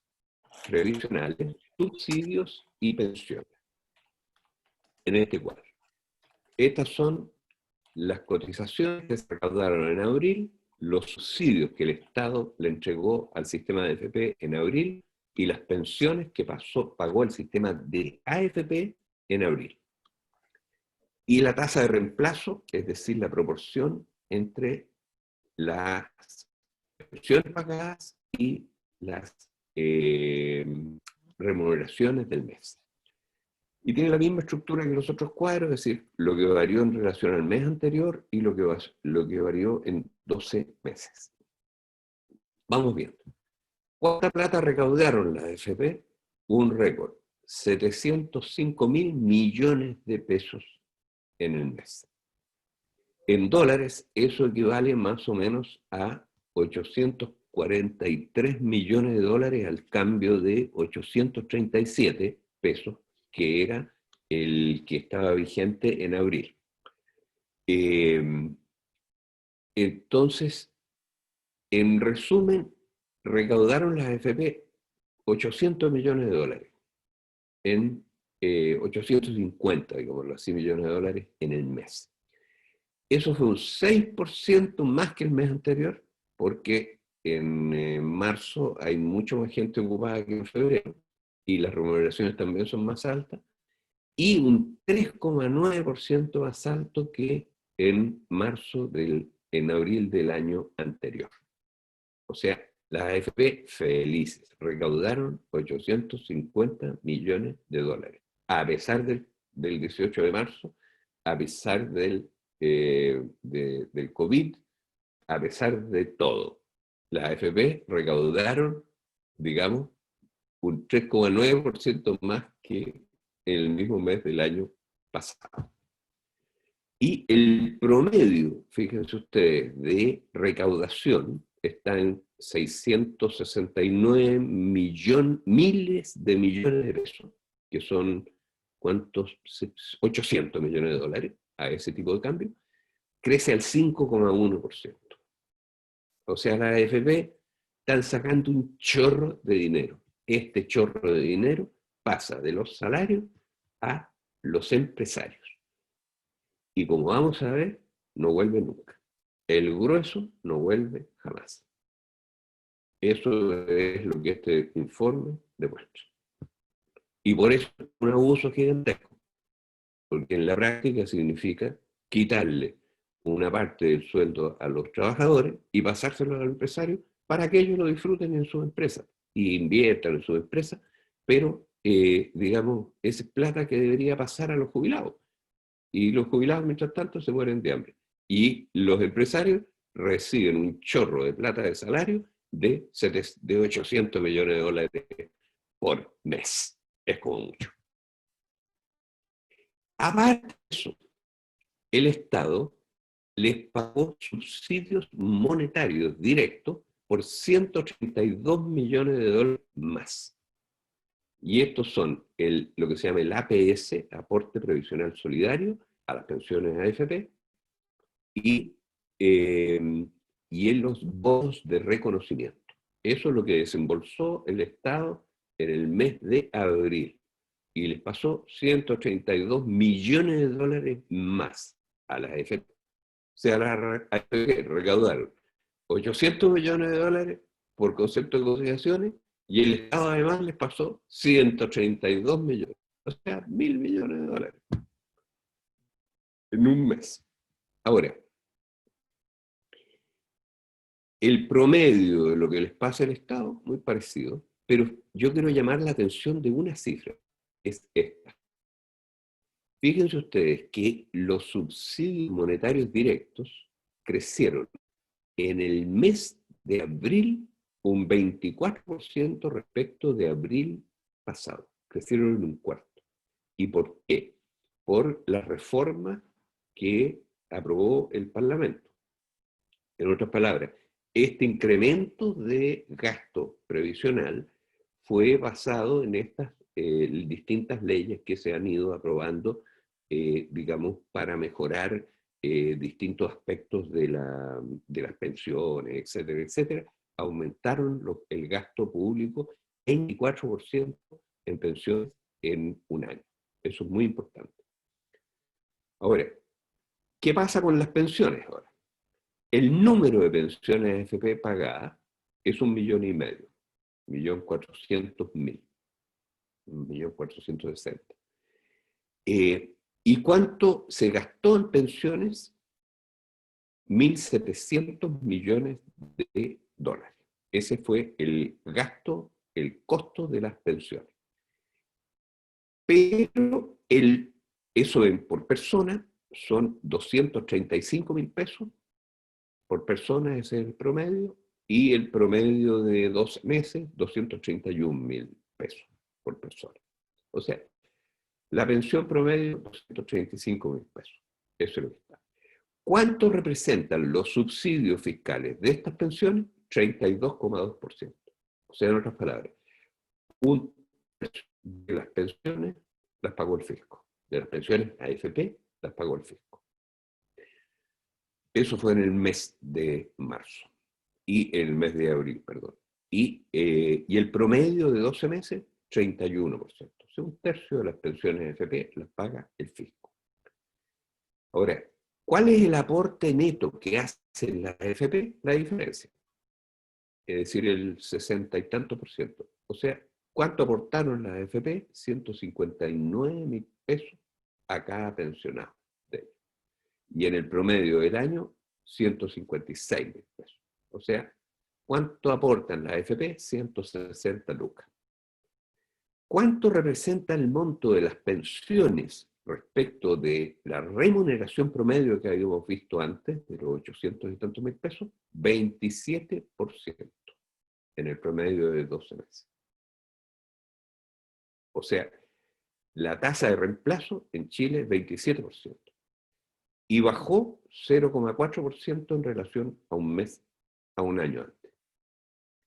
previsionales, subsidios y pensiones. En este cuadro. Estas son las cotizaciones que se recaudaron en abril, los subsidios que el Estado le entregó al sistema de AFP en abril y las pensiones que pagó el sistema de AFP en abril. Y la tasa de reemplazo, es decir, la proporción entre las pensiones pagadas y las remuneraciones del mes. Y tiene la misma estructura que los otros cuadros, es decir, lo que varió en relación al mes anterior y lo que varió en 12 meses. Vamos viendo. ¿Cuánta plata recaudaron las AFP? Un récord, 705.000 millones de pesos en el mes. En dólares, eso equivale más o menos a 843 millones de dólares al cambio de 837 pesos, que era el que estaba vigente en abril. Entonces, en resumen, recaudaron las AFP 800 millones de dólares, en 850, digámoslo así, millones de dólares en el mes. Eso fue un 6% más que el mes anterior, porque en marzo hay mucho más gente ocupada que en febrero, y las remuneraciones también son más altas, y un 3,9% más alto que en abril del año anterior. O sea, las AFP felices recaudaron 850 millones de dólares, a pesar del 18 de marzo, a pesar del COVID, a pesar de todo. Las AFP recaudaron, digamos, un 3,9% más que en el mismo mes del año pasado. Y el promedio, fíjense ustedes, de recaudación está en 669 miles de millones de pesos, que son, ¿cuántos? 800 millones de dólares a ese tipo de cambio, crece al 5,1%. O sea, las AFP están sacando un chorro de dinero. Este chorro de dinero pasa de los salarios a los empresarios. Y como vamos a ver, no vuelve nunca. El grueso no vuelve jamás. Eso es lo que este informe demuestra. Y por eso es un abuso gigantesco. porque en la práctica significa quitarle una parte del sueldo a los trabajadores y pasárselo al empresario para que ellos lo disfruten en su empresa y inviertan en su empresa, pero digamos, es plata que debería pasar a los jubilados. Y los jubilados, mientras tanto, se mueren de hambre. Y los empresarios reciben un chorro de plata de salario de 800 millones de dólares por mes. Es como mucho. Aparte de eso, el Estado les pagó subsidios monetarios directos por 132 millones de dólares más. Y estos son lo que se llama el APS, Aporte Previsional Solidario, a las pensiones AFP, y en los bonos de reconocimiento. Eso es lo que desembolsó el Estado en el mes de abril. Y les pasó 132 millones de dólares más a las AFP. O sea, las AFP recaudaron 800 millones de dólares por concepto de cotizaciones, y el Estado además les pasó 132 millones, o sea, 1.000 millones de dólares en un mes. Ahora, el promedio de lo que les pasa al Estado, muy parecido, pero yo quiero llamar la atención de una cifra, es esta. Fíjense ustedes que los subsidios monetarios directos crecieron en el mes de abril un 24% respecto de abril pasado. Crecieron en un cuarto. ¿Y por qué? Por la reforma que aprobó el Parlamento. En otras palabras, este incremento de gasto previsional fue basado en estas distintas leyes que se han ido aprobando, digamos, para mejorar distintos aspectos de las pensiones, etcétera, etcétera. Aumentaron el gasto público 24% en pensiones en un año. Eso es muy importante. Ahora, ¿qué pasa con las pensiones ahora? El número de pensiones AFP pagadas es 1,5 millones, 1.400.000, 1.460. ¿Y cuánto se gastó en pensiones? 1.700 millones de dólares. Ese fue el gasto, el costo de las pensiones. Pero eso por persona son 235.000 pesos por persona, ese es el promedio, y el promedio de 12 meses, 231.000 pesos por persona. O sea, la pensión promedio, 235.000 pesos. Eso es lo que está. ¿Cuánto representan los subsidios fiscales de estas pensiones? 32,2%. O sea, en otras palabras, un tercio de las pensiones las pagó el fisco. De las pensiones AFP las pagó el fisco. Eso fue en el mes de marzo. Y en el mes de abril, perdón. Y el promedio de 12 meses, 31%. O sea, un tercio de las pensiones AFP las paga el fisco. Ahora, ¿cuál es el aporte neto que hacen las AFP? La diferencia. Es decir, el 60 y tanto %. O sea, ¿cuánto aportaron las AFP? 159.000 pesos a cada pensionado de ellos. Y en el promedio del año, 156.000 pesos. O sea, ¿cuánto aportan las AFP? 160 lucas. ¿Cuánto representa el monto de las pensiones respecto de la remuneración promedio que habíamos visto antes, de los 800 y tantos mil pesos? 27% en el promedio de 12 meses. O sea, la tasa de reemplazo en Chile es 27%. Y bajó 0,4% en relación a un año antes.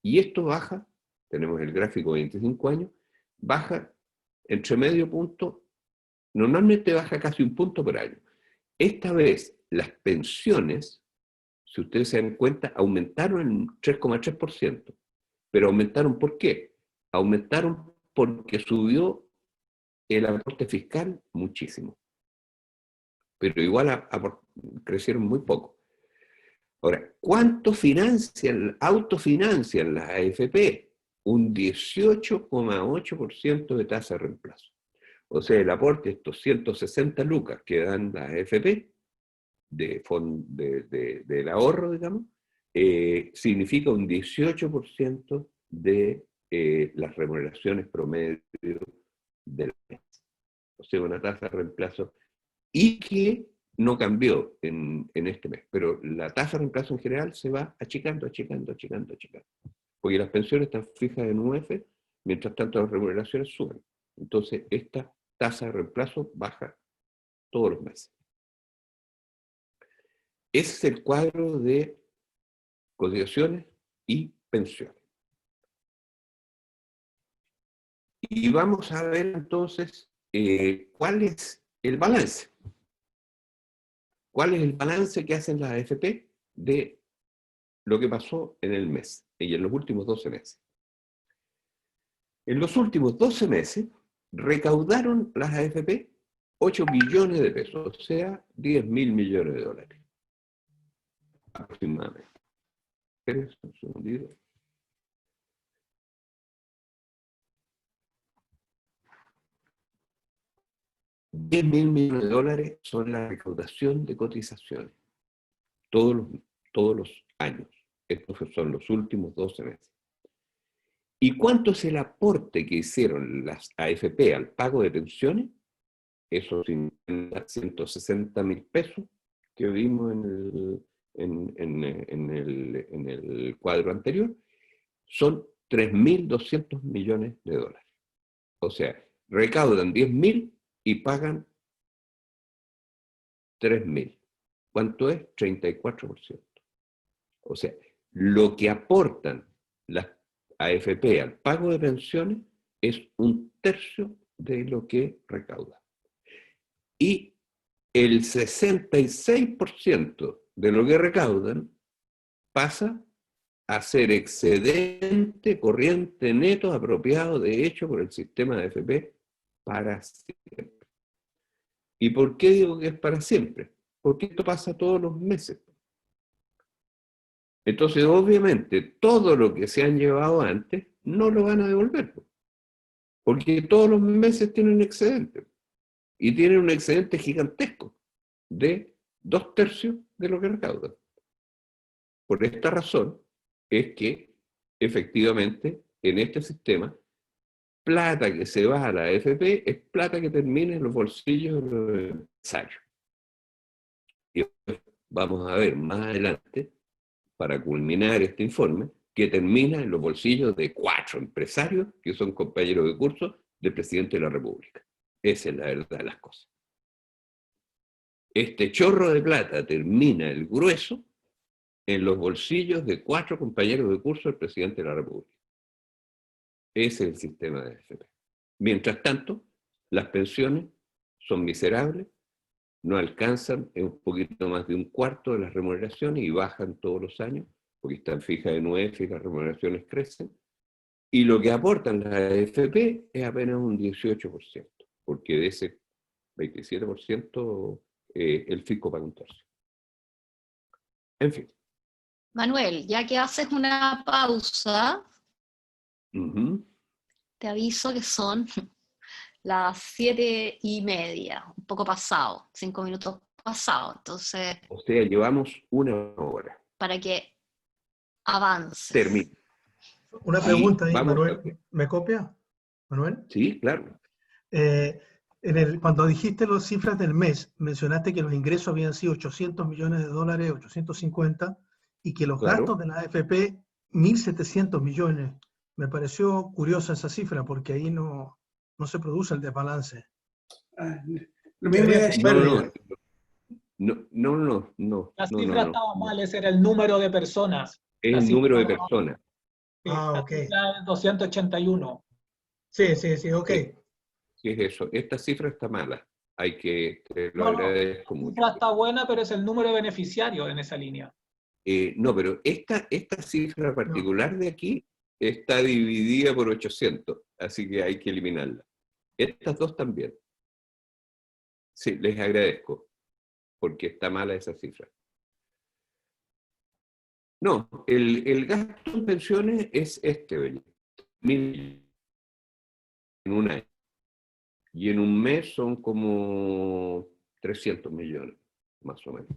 Y esto baja, tenemos el gráfico de 25 años, baja entre medio punto, normalmente baja casi un punto por año. Esta vez las pensiones, si ustedes se dan cuenta, aumentaron en 3,3%. Pero aumentaron ¿por qué? Aumentaron porque subió el aporte fiscal muchísimo. Pero igual crecieron muy poco. Ahora, ¿cuánto autofinancian las AFP? Un 18,8% de tasa de reemplazo. O sea, el aporte, estos 160 lucas que dan las AFP, del ahorro, digamos, significa un 18% de las remuneraciones promedio del mes. O sea, una tasa de reemplazo, y que no cambió en este mes, pero la tasa de reemplazo en general se va achicando, porque las pensiones están fijas en UF, mientras tanto las remuneraciones suben. Entonces, esta tasa de reemplazo baja todos los meses. Ese es el cuadro de cotizaciones y pensiones. Y vamos a ver entonces cuál es el balance. ¿Cuál es el balance que hacen las AFP de lo que pasó en el mes y en los últimos 12 meses? En los últimos 12 meses recaudaron las AFP 8 billones de pesos, o sea, 10.000 millones de dólares. Aproximadamente. ¿Quieres un segundito? $10.000 millones de dólares son la recaudación de cotizaciones todos los años. Estos son los últimos 12 meses. ¿Y cuánto es el aporte que hicieron las AFP al pago de pensiones? Esos 160.000 pesos que vimos en el cuadro anterior, son 3.200 millones de dólares. O sea, recaudan 10.000 y pagan 3.000. ¿Cuánto es? 34%. O sea, lo que aportan las AFP al pago de pensiones es 1/3 de lo que recauda. Y el 66% de lo que recaudan pasa a ser excedente corriente neto apropiado de hecho por el sistema de AFP para siempre. ¿Y por qué digo que es para siempre? Porque esto pasa todos los meses. Entonces, obviamente, todo lo que se han llevado antes no lo van a devolver, porque todos los meses tienen excedente, y tienen un excedente gigantesco de 2/3 de lo que recaudan. Por esta razón es que, efectivamente, en este sistema, plata que se va a la AFP es plata que termina en los bolsillos de los empresarios. Y vamos a ver más adelante, para culminar este informe, que termina en los bolsillos de 4 empresarios que son compañeros de curso del presidente de la República. Esa es la verdad de las cosas. Este chorro de plata termina el grueso en los bolsillos de 4 compañeros de curso del presidente de la República. Ese es el sistema de AFP. Mientras tanto, las pensiones son miserables, no alcanzan un poquito más de 1/4 de las remuneraciones y bajan todos los años, porque están fijas en UEF y las remuneraciones crecen. Y lo que aportan las AFP es apenas un 18%, porque de ese 27% el fisco paga 1/3. En fin. Manuel, ya que haces una pausa, te aviso que son las 7:30, un poco pasado, 5 minutos pasado. Entonces, o sea, llevamos 1 hora. Para que avances. Termine. Una pregunta ahí, vamos Manuel. ¿Me copia, Manuel? Sí, claro. Cuando dijiste las cifras del mes, mencionaste que los ingresos habían sido 800 millones de dólares, 850, y que los gastos de la AFP, 1.700 millones. Me pareció curiosa esa cifra, porque ahí no se produce el desbalance. Lo mismo iba a decir. No. La cifra estaba mal, ese era el número de personas. Es el número de personas. Sí, ok. La cifra es 281. Sí, ok. ¿Qué es eso? Esta cifra está mala. Hay que, lo agradezco mucho. La cifra está buena, pero es el número de beneficiarios en esa línea. No, pero esta cifra particular de aquí está dividida por 800, así que hay que eliminarla. Estas dos también. Sí, les agradezco, porque está mala esa cifra. No, el gasto en pensiones es 1.000 en un año. Y en un mes son como 300 millones, más o menos.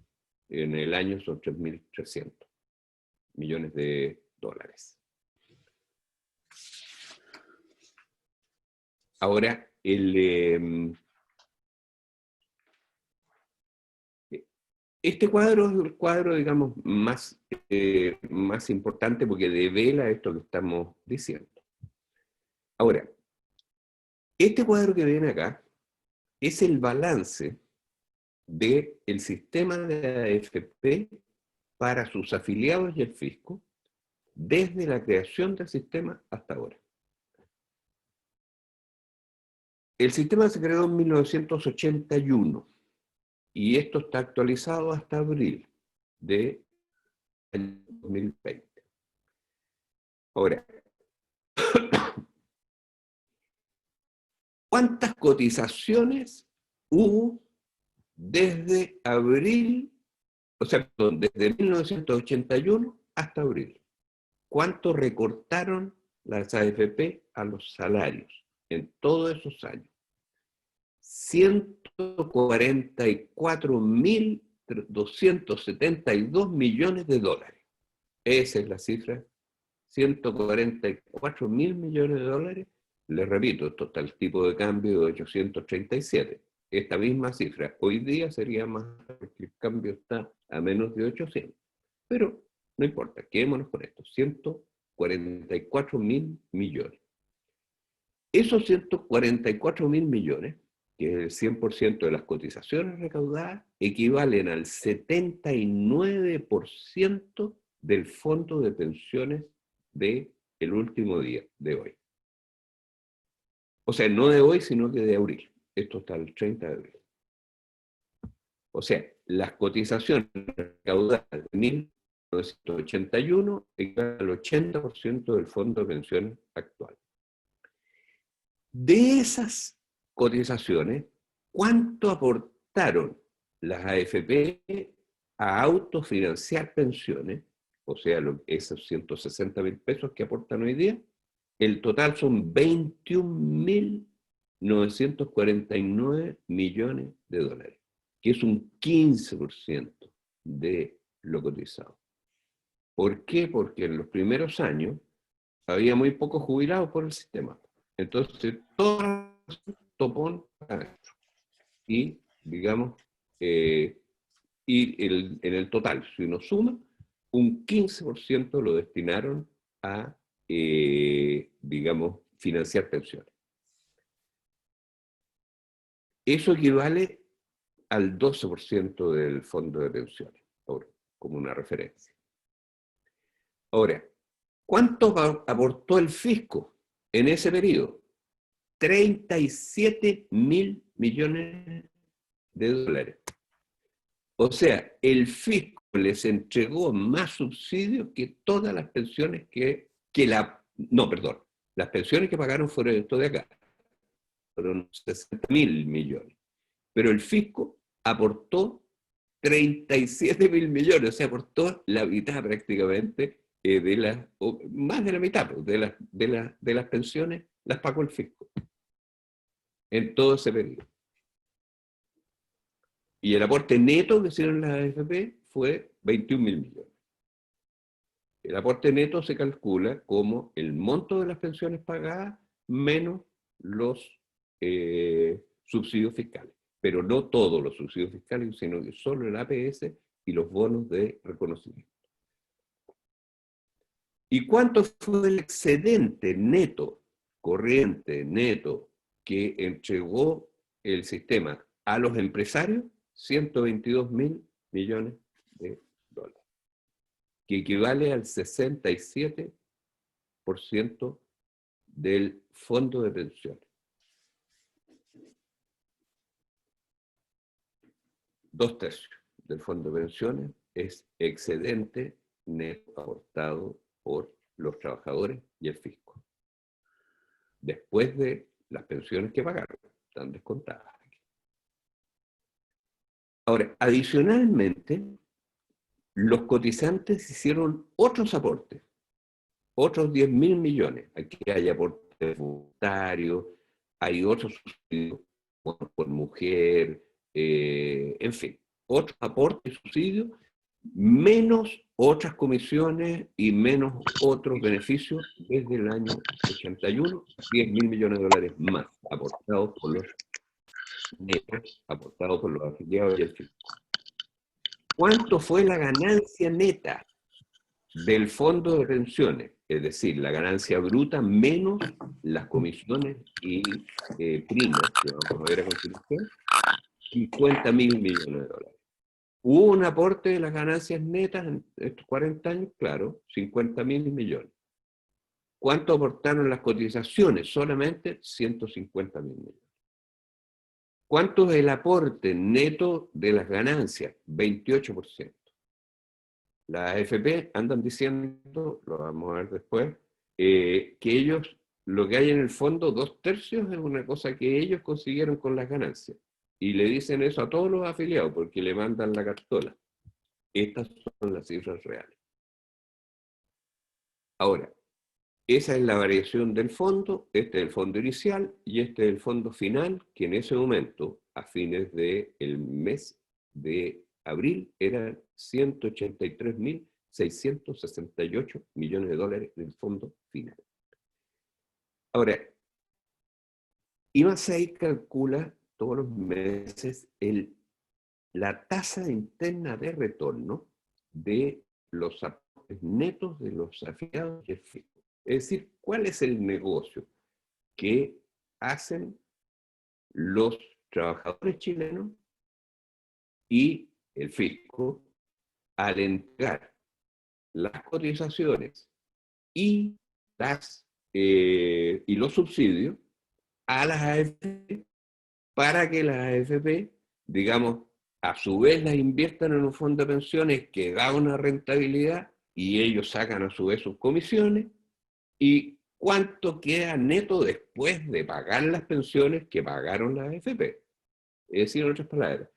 En el año son 3.300 millones de dólares. Ahora, este cuadro es el cuadro, digamos, más importante porque devela esto que estamos diciendo. Ahora, este cuadro que ven acá es el balance del sistema de AFP para sus afiliados y el fisco desde la creación del sistema hasta ahora. El sistema se creó en 1981 y esto está actualizado hasta abril de 2020. Ahora, ¿cuántas cotizaciones hubo desde abril, o sea, desde 1981 hasta abril? ¿Cuánto recortaron las AFP a los salarios en todos esos años? 144.272 millones de dólares. Esa es la cifra. 144.000 millones de dólares. Les repito, esto está el tipo de cambio de 837. Esta misma cifra hoy día sería más, porque el cambio está a menos de 800. Pero no importa, quedémonos con esto. 144.000 millones. Esos 144.000 millones, que es el 100% de las cotizaciones recaudadas, equivalen al 79% del fondo de pensiones del último día de hoy. O sea, no de hoy, sino que de abril. Esto está el 30 de abril. O sea, las cotizaciones recaudadas de 1981 equivalen al 80% del fondo de pensiones actual. De esas cotizaciones, ¿cuánto aportaron las AFP a autofinanciar pensiones? O sea, esos 160.000 pesos que aportan hoy día, el total son 21.949 millones de dólares, que es un 15% de lo cotizado. ¿Por qué? Porque en los primeros años había muy pocos jubilados por el sistema. Entonces, todo topón adentro. Y, digamos, en el total, si uno suma, un 15% lo destinaron a, digamos, financiar pensiones. Eso equivale al 12% del fondo de pensiones, ahora, como una referencia. Ahora, ¿cuánto aportó el fisco en ese periodo? 37.000 millones de dólares. O sea, el fisco les entregó más subsidios que todas las pensiones las pensiones que pagaron fueron esto de acá. Fueron 60.000 millones. Pero el fisco aportó 37.000 millones, o sea, aportó la mitad prácticamente más de la mitad de las pensiones las pagó el fisco en todo ese periodo. Y el aporte neto que hicieron las AFP fue 21.000 millones. El aporte neto se calcula como el monto de las pensiones pagadas menos los subsidios fiscales. Pero no todos los subsidios fiscales, sino que solo el APS y los bonos de reconocimiento. ¿Y cuánto fue el excedente neto, corriente neto, que entregó el sistema a los empresarios? 122.000 millones de dólares, que equivale al 67% del fondo de pensiones. 2/3 del fondo de pensiones es excedente neto aportado por los trabajadores y el fisco. Después de las pensiones que pagaron, están descontadas. Ahora, adicionalmente, los cotizantes hicieron otros aportes, otros 10.000 millones. Aquí hay aportes voluntarios, hay otros subsidios por mujer, en fin, otros aportes y subsidios, menos otras comisiones y menos otros beneficios desde el año 81, 10.000 millones de dólares más aportados por los netos, aportados por los afiliados y el fisco. ¿Cuánto fue la ganancia neta del fondo de pensiones? Es decir, la ganancia bruta menos las comisiones y primas, que vamos a ver a continuación, 50.000 millones de dólares. ¿Hubo un aporte de las ganancias netas en estos 40 años? Claro, 50.000 millones. ¿Cuánto aportaron las cotizaciones? Solamente 150.000 millones. ¿Cuánto es el aporte neto de las ganancias? 28%. Las AFP andan diciendo, lo vamos a ver después, que ellos, lo que hay en el fondo, 2/3 es una cosa que ellos consiguieron con las ganancias. Y le dicen eso a todos los afiliados porque le mandan la cartola. Estas son las cifras reales. Ahora, esa es la variación del fondo, este es el fondo inicial y este es el fondo final, que en ese momento, a fines del mes de abril, eran 183.668 millones de dólares del fondo final. Ahora, IMASEI calcula todos los meses la tasa interna de retorno de los aportes netos de los afiliados y el fisco. Es decir, ¿cuál es el negocio que hacen los trabajadores chilenos y el fisco al entregar las cotizaciones y los subsidios a las AFP para que las AFP, digamos, a su vez las inviertan en un fondo de pensiones que da una rentabilidad y ellos sacan a su vez sus comisiones? ¿Y cuánto queda neto después de pagar las pensiones que pagaron las AFP? Es decir, en otras palabras,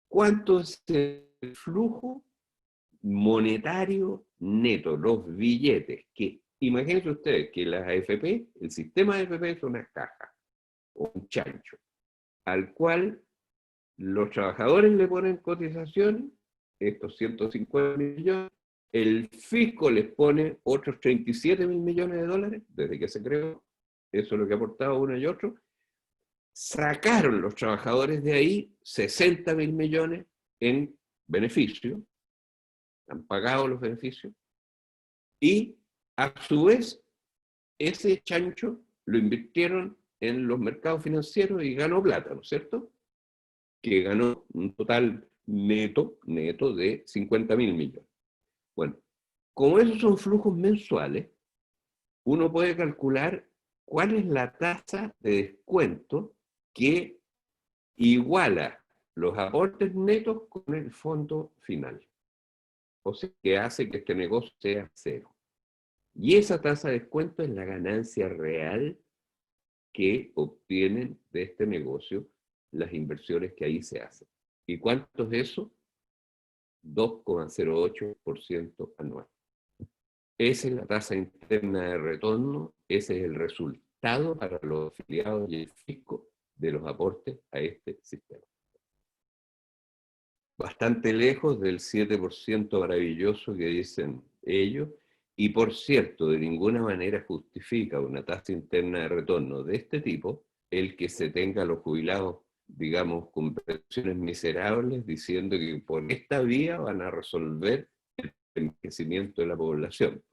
¿cuánto es el flujo monetario neto, los billetes? Que imagínense ustedes que las AFP, el sistema de AFP es una caja o un chancho, al cual los trabajadores le ponen cotizaciones, estos 150 millones, el fisco les pone otros 37.000 millones de dólares, desde que se creó, eso es lo que ha aportado uno y otro, sacaron los trabajadores de ahí 60.000 millones en beneficio, han pagado los beneficios, y a su vez ese chancho lo invirtieron en los mercados financieros y ganó plata, ¿no es cierto? Que ganó un total neto de 50.000 millones. Bueno, como esos son flujos mensuales, uno puede calcular cuál es la tasa de descuento que iguala los aportes netos con el fondo final. O sea, que hace que este negocio sea cero. Y esa tasa de descuento es la ganancia real que obtienen de este negocio las inversiones que ahí se hacen. ¿Y cuánto es eso? 2,08% anual. Esa es la tasa interna de retorno, ese es el resultado para los afiliados y el fisco de los aportes a este sistema. Bastante lejos del 7% maravilloso que dicen ellos, y por cierto, de ninguna manera justifica una tasa interna de retorno de este tipo el que se tenga a los jubilados, digamos, con pensiones miserables, diciendo que por esta vía van a resolver el envejecimiento de la población.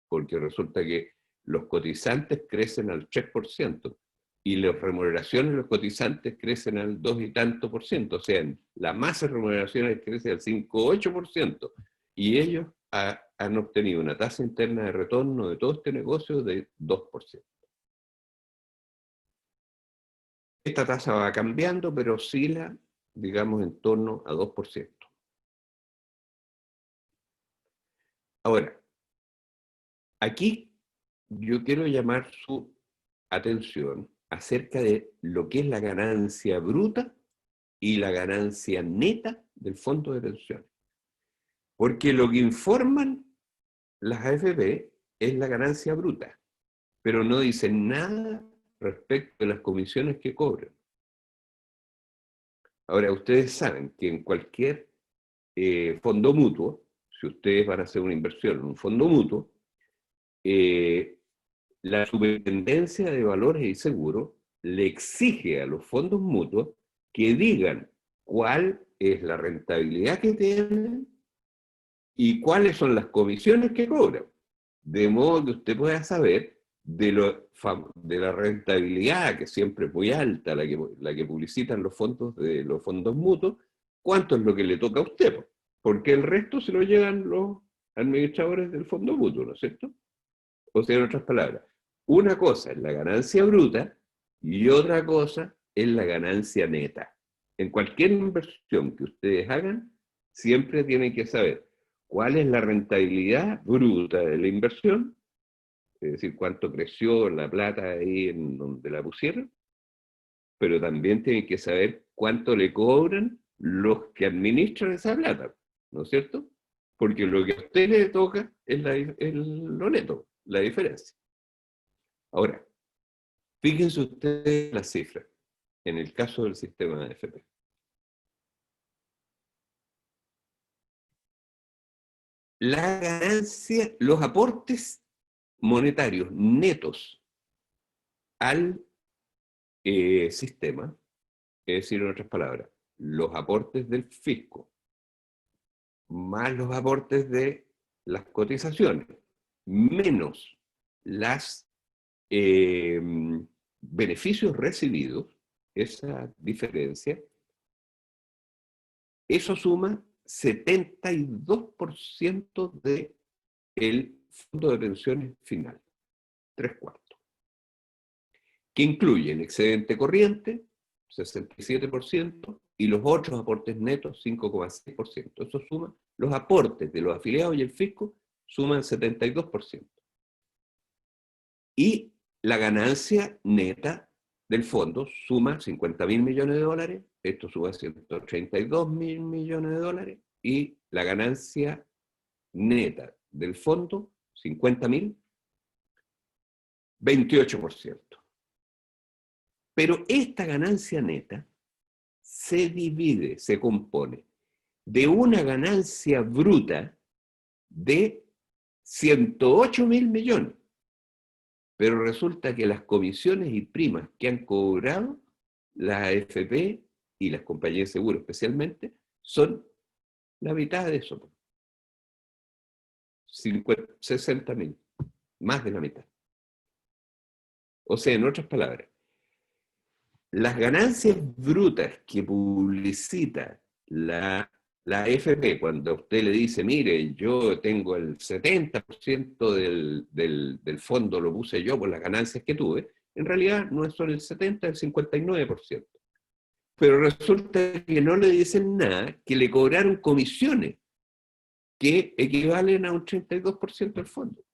Porque resulta que los cotizantes crecen al 3% y las remuneraciones de los cotizantes crecen al 2 y tanto por ciento. O sea, la masa de remuneraciones crece al 5,8%. Y ellos han obtenido una tasa interna de retorno de todo este negocio de 2%. Esta tasa va cambiando, pero oscila, digamos, en torno a 2%. Ahora, aquí yo quiero llamar su atención acerca de lo que es la ganancia bruta y la ganancia neta del fondo de pensiones. Porque lo que informan las AFP es la ganancia bruta, pero no dicen nada respecto de las comisiones que cobran. Ahora, ustedes saben que en cualquier fondo mutuo, si ustedes van a hacer una inversión en un fondo mutuo, la Superintendencia de Valores y Seguros le exige a los fondos mutuos que digan cuál es la rentabilidad que tienen y cuáles son las comisiones que cobran. De modo que usted pueda saber de la rentabilidad, que siempre es muy alta, la que publicitan los fondos de los fondos mutuos, cuánto es lo que le toca a usted, porque el resto se lo llevan los administradores del fondo mutuo, ¿no es cierto? O sea, en otras palabras, una cosa es la ganancia bruta y otra cosa es la ganancia neta. En cualquier inversión que ustedes hagan, siempre tienen que saber cuál es la rentabilidad bruta de la inversión, es decir, cuánto creció la plata ahí en donde la pusieron, pero también tienen que saber cuánto le cobran los que administran esa plata, ¿no es cierto? Porque lo que a usted le toca es lo neto, la diferencia. Ahora, fíjense ustedes las cifras, en el caso del sistema de AFP. La ganancia, los aportes monetarios netos al sistema, es decir, en otras palabras, los aportes del fisco, más los aportes de las cotizaciones, menos los beneficios recibidos, esa diferencia, eso suma 72% del fondo de pensiones final, 3/4, que incluye el excedente corriente, 67%, y los otros aportes netos, 5,6%. Eso suma, los aportes de los afiliados y el fisco suman 72%. Y la ganancia neta del fondo suma 50.000 millones de dólares, esto suma 132.000 millones de dólares, y la ganancia neta del fondo, 50.000, 28%. Pero esta ganancia neta se divide, se compone de una ganancia bruta de 108.000 millones. Pero resulta que las comisiones y primas que han cobrado las AFP y las compañías de seguro especialmente, son la mitad de eso. 60.000, más de la mitad. O sea, en otras palabras, las ganancias brutas que publicita la AFP, cuando usted le dice, mire, yo tengo el 70% del fondo, lo puse yo por las ganancias que tuve, en realidad no son el 70, es el 59%. Pero resulta que no le dicen nada, que le cobraron comisiones que equivalen a un 32% del fondo.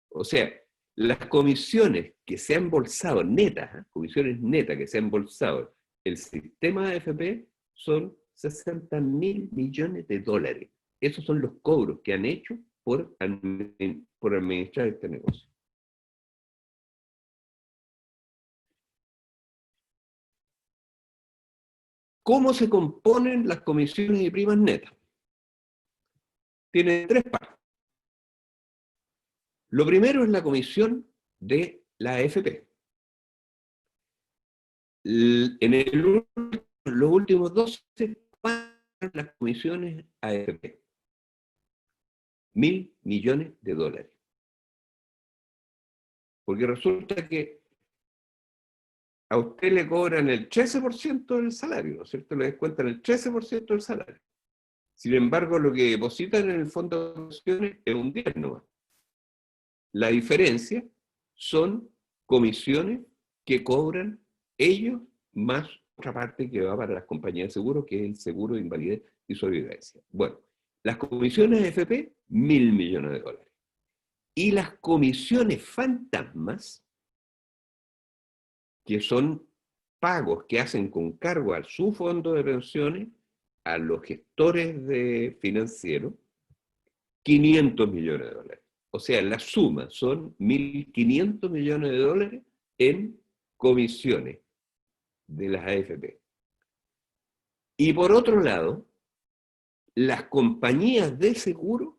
O sea, las comisiones que se han embolsado netas, comisiones netas que se han embolsado el sistema de AFP son 60.000 millones de dólares. Esos son los cobros que han hecho por administrar este negocio. ¿Cómo se componen las comisiones y primas netas? Tiene tres partes. Lo primero es la comisión de la AFP. En los últimos 12 pagan las comisiones AFP. 1.000 millones de dólares. Porque resulta que a usted le cobran el 13% del salario, ¿no es cierto? Le descuentan el 13% del salario. Sin embargo, lo que depositan en el fondo de pensiones es un 10 nomás. La diferencia son comisiones que cobran ellos más otra parte que va para las compañías de seguro, que es el seguro de invalidez y sobrevivencia. Bueno, las comisiones de AFP, 1.000 millones de dólares. Y las comisiones fantasmas, que son pagos que hacen con cargo a su fondo de pensiones, a los gestores financieros, 500 millones de dólares. O sea, la suma son 1.500 millones de dólares en comisiones de las AFP. Y por otro lado, las compañías de seguro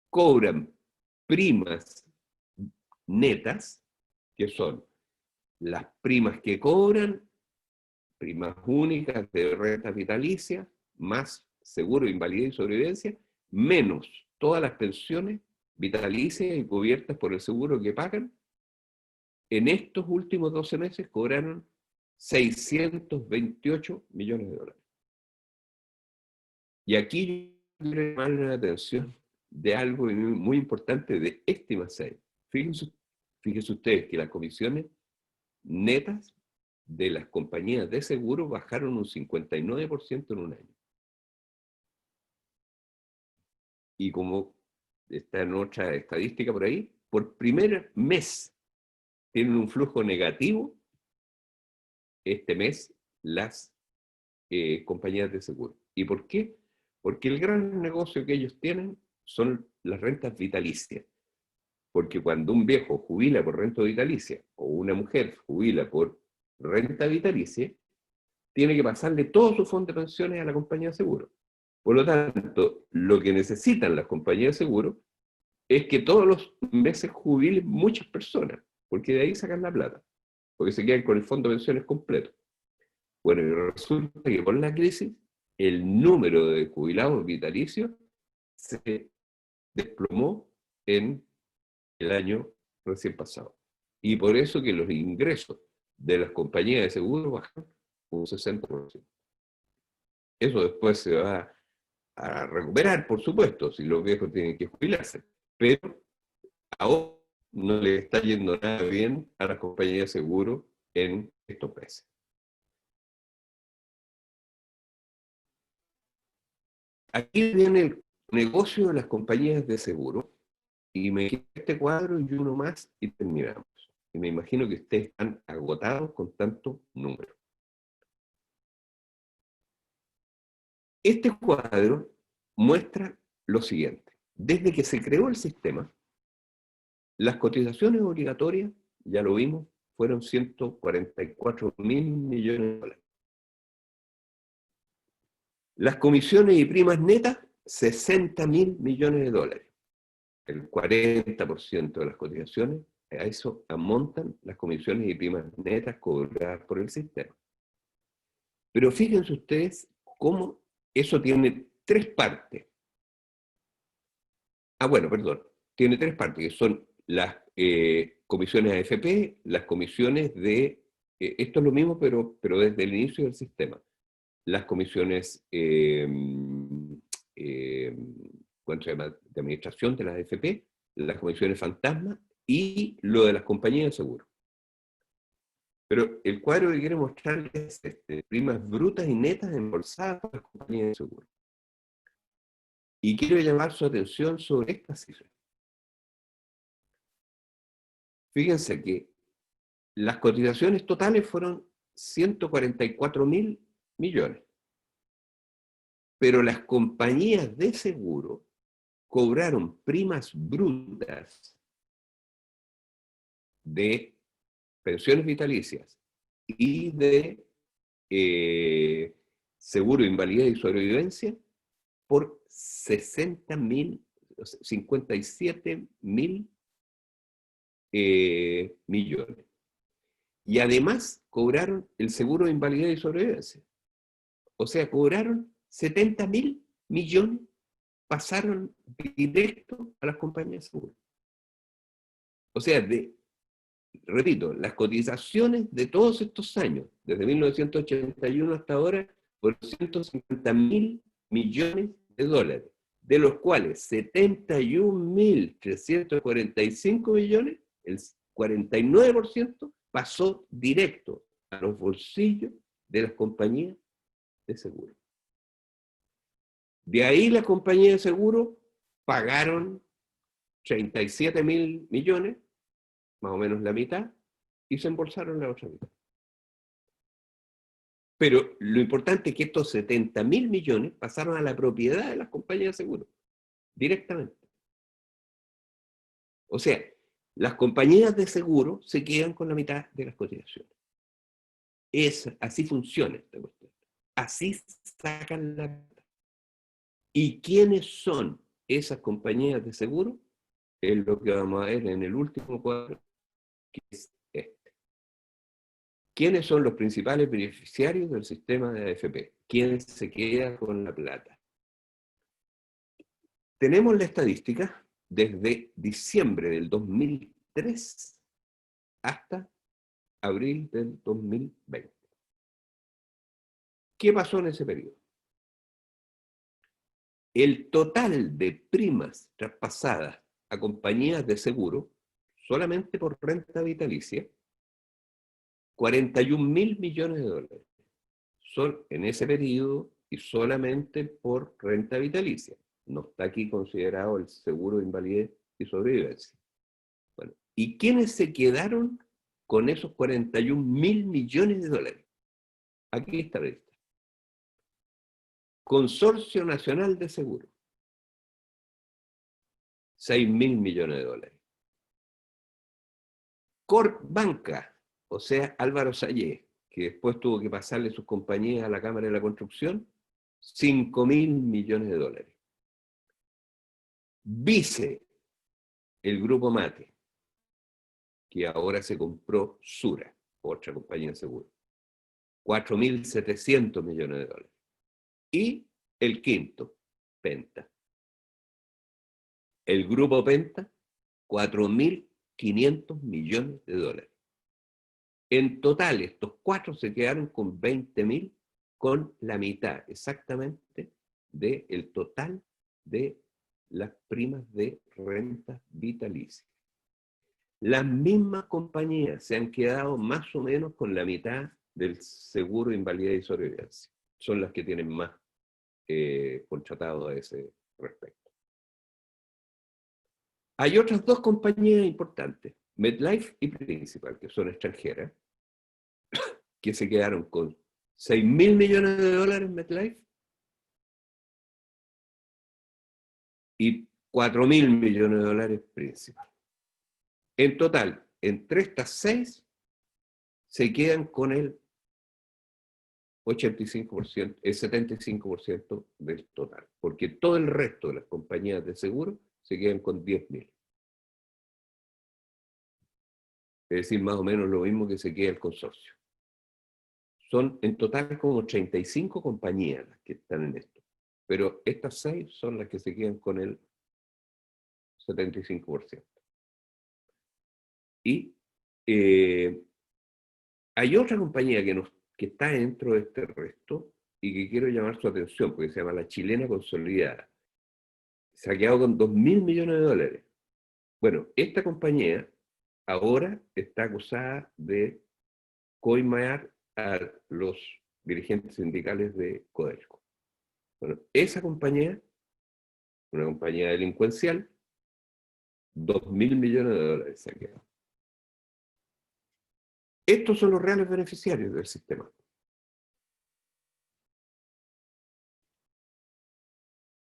cobran primas netas, que son las primas que cobran, primas únicas de renta vitalicia, más seguro de invalidez y sobrevivencia, menos todas las pensiones vitalicias y cubiertas por el seguro que pagan. En estos últimos 12 meses cobraron 628 millones de dólares. Y aquí yo quiero llamarle la atención de algo muy importante de este IMASEI. Fíjense ustedes que las comisiones netas de las compañías de seguro bajaron un 59% en un año. Y como está en otra estadística por ahí, por primer mes tienen un flujo negativo este mes las compañías de seguro. ¿Y por qué? Porque el gran negocio que ellos tienen son las rentas vitalicias. Porque cuando un viejo jubila por renta vitalicia o una mujer jubila por renta vitalicia, tiene que pasarle todo su fondo de pensiones a la compañía de seguro. Por lo tanto, lo que necesitan las compañías de seguro es que todos los meses jubilen muchas personas, porque de ahí sacan la plata, porque se quedan con el fondo de pensiones completo. Bueno, y resulta que con la crisis, el número de jubilados vitalicios se desplomó en el año recién pasado. Y por eso que los ingresos de las compañías de seguro bajaron un 60%. Eso después se va a recuperar, por supuesto, si los viejos tienen que jubilarse. Pero ahora no le está yendo nada bien a las compañías de seguro en estos meses. Aquí viene el negocio de las compañías de seguro, y me queda este cuadro y uno más y terminamos. Y me imagino que ustedes están agotados con tanto número. Este cuadro muestra lo siguiente. Desde que se creó el sistema, las cotizaciones obligatorias, ya lo vimos, fueron 144 mil millones de dólares. Las comisiones y primas netas, 60 mil millones de dólares. El 40% de las cotizaciones, a eso amontan las comisiones y primas netas cobradas por el sistema. Pero fíjense ustedes cómo eso tiene tres partes. Bueno, perdón. Tiene tres partes, que son las comisiones AFP, las comisiones de... esto es lo mismo, pero desde el inicio del sistema. Las comisiones ¿cuánto se llama? De administración de las AFP, las comisiones fantasma y lo de las compañías de seguro. Pero el cuadro que quiero mostrarles es primas brutas y netas embolsadas por las compañías de seguro. Y quiero llamar su atención sobre esta cifra. Fíjense que las cotizaciones totales fueron 144 mil millones. Pero las compañías de seguro cobraron primas brutas de pensiones vitalicias y de seguro de invalidez y sobrevivencia por 57 mil millones. Y además cobraron el seguro de invalidez y sobrevivencia. O sea, cobraron 70 mil millones, pasaron directo a las compañías de seguro. O sea, repito, las cotizaciones de todos estos años, desde 1981 hasta ahora, por 150 mil millones de dólares, de los cuales 71.345 millones, el 49%, pasó directo a los bolsillos de las compañías de seguro. De ahí las compañías de seguro pagaron 37 mil millones, más o menos la mitad, y se embolsaron la otra mitad. Pero lo importante es que estos 70 mil millones pasaron a la propiedad de las compañías de seguro, directamente. O sea, Las compañías de seguro se quedan con la mitad de las cotizaciones. Así funciona esta cuestión. Así sacan la plata. ¿Y quiénes son esas compañías de seguro? Es lo que vamos a ver en el último cuadro, que es este. ¿Quiénes son los principales beneficiarios del sistema de AFP? ¿Quién se queda con la plata? Tenemos la estadística desde diciembre del 2003 hasta abril del 2020. ¿Qué pasó en ese periodo? El total de primas traspasadas a compañías de seguro, solamente por renta vitalicia, 41.000 millones de dólares. Son en ese periodo y solamente por renta vitalicia. No está aquí considerado el seguro de invalidez y sobrevivencia. Bueno, ¿y quiénes se quedaron con esos 41.000 millones de dólares? Aquí está la lista. Consorcio Nacional de Seguros, 6.000 millones de dólares. Corp Banca, o sea, Álvaro Sayé, que después tuvo que pasarle sus compañías a la Cámara de la Construcción, 5.000 millones de dólares. Vice, el Grupo Mate, que ahora se compró Sura, otra compañía de seguro, 4.700 millones de dólares. Y el quinto, Penta. El Grupo Penta, 4.500 millones de dólares. En total, estos cuatro se quedaron con 20.000, con la mitad exactamente del total de las primas de renta vitalicia. Las mismas compañías se han quedado más o menos con la mitad del seguro de invalidez y sobrevivencia. Son las que tienen más contratado a ese respecto. Hay otras dos compañías importantes, MetLife y Principal, que son extranjeras, que se quedaron con 6.000 millones de dólares MetLife y 4.000 millones de dólares Principal. En total, entre estas 6, se quedan con el 85%, el 75% del total, porque todo el resto de las compañías de seguro se quedan con 10.000. Es decir, más o menos lo mismo que se queda el consorcio. Son en total como 35 compañías las que están en esto, pero estas 6 son las que se quedan con el 75%. Y hay otra compañía que está dentro de este resto y que quiero llamar su atención, porque se llama la Chilena Consolidada. Se ha quedado con 2.000 millones de dólares. Bueno, esta compañía ahora está acusada de coimear a los dirigentes sindicales de Codelco. Bueno, esa compañía, una compañía delincuencial, 2.000 millones de dólares se ha quedado. Estos son los reales beneficiarios del sistema.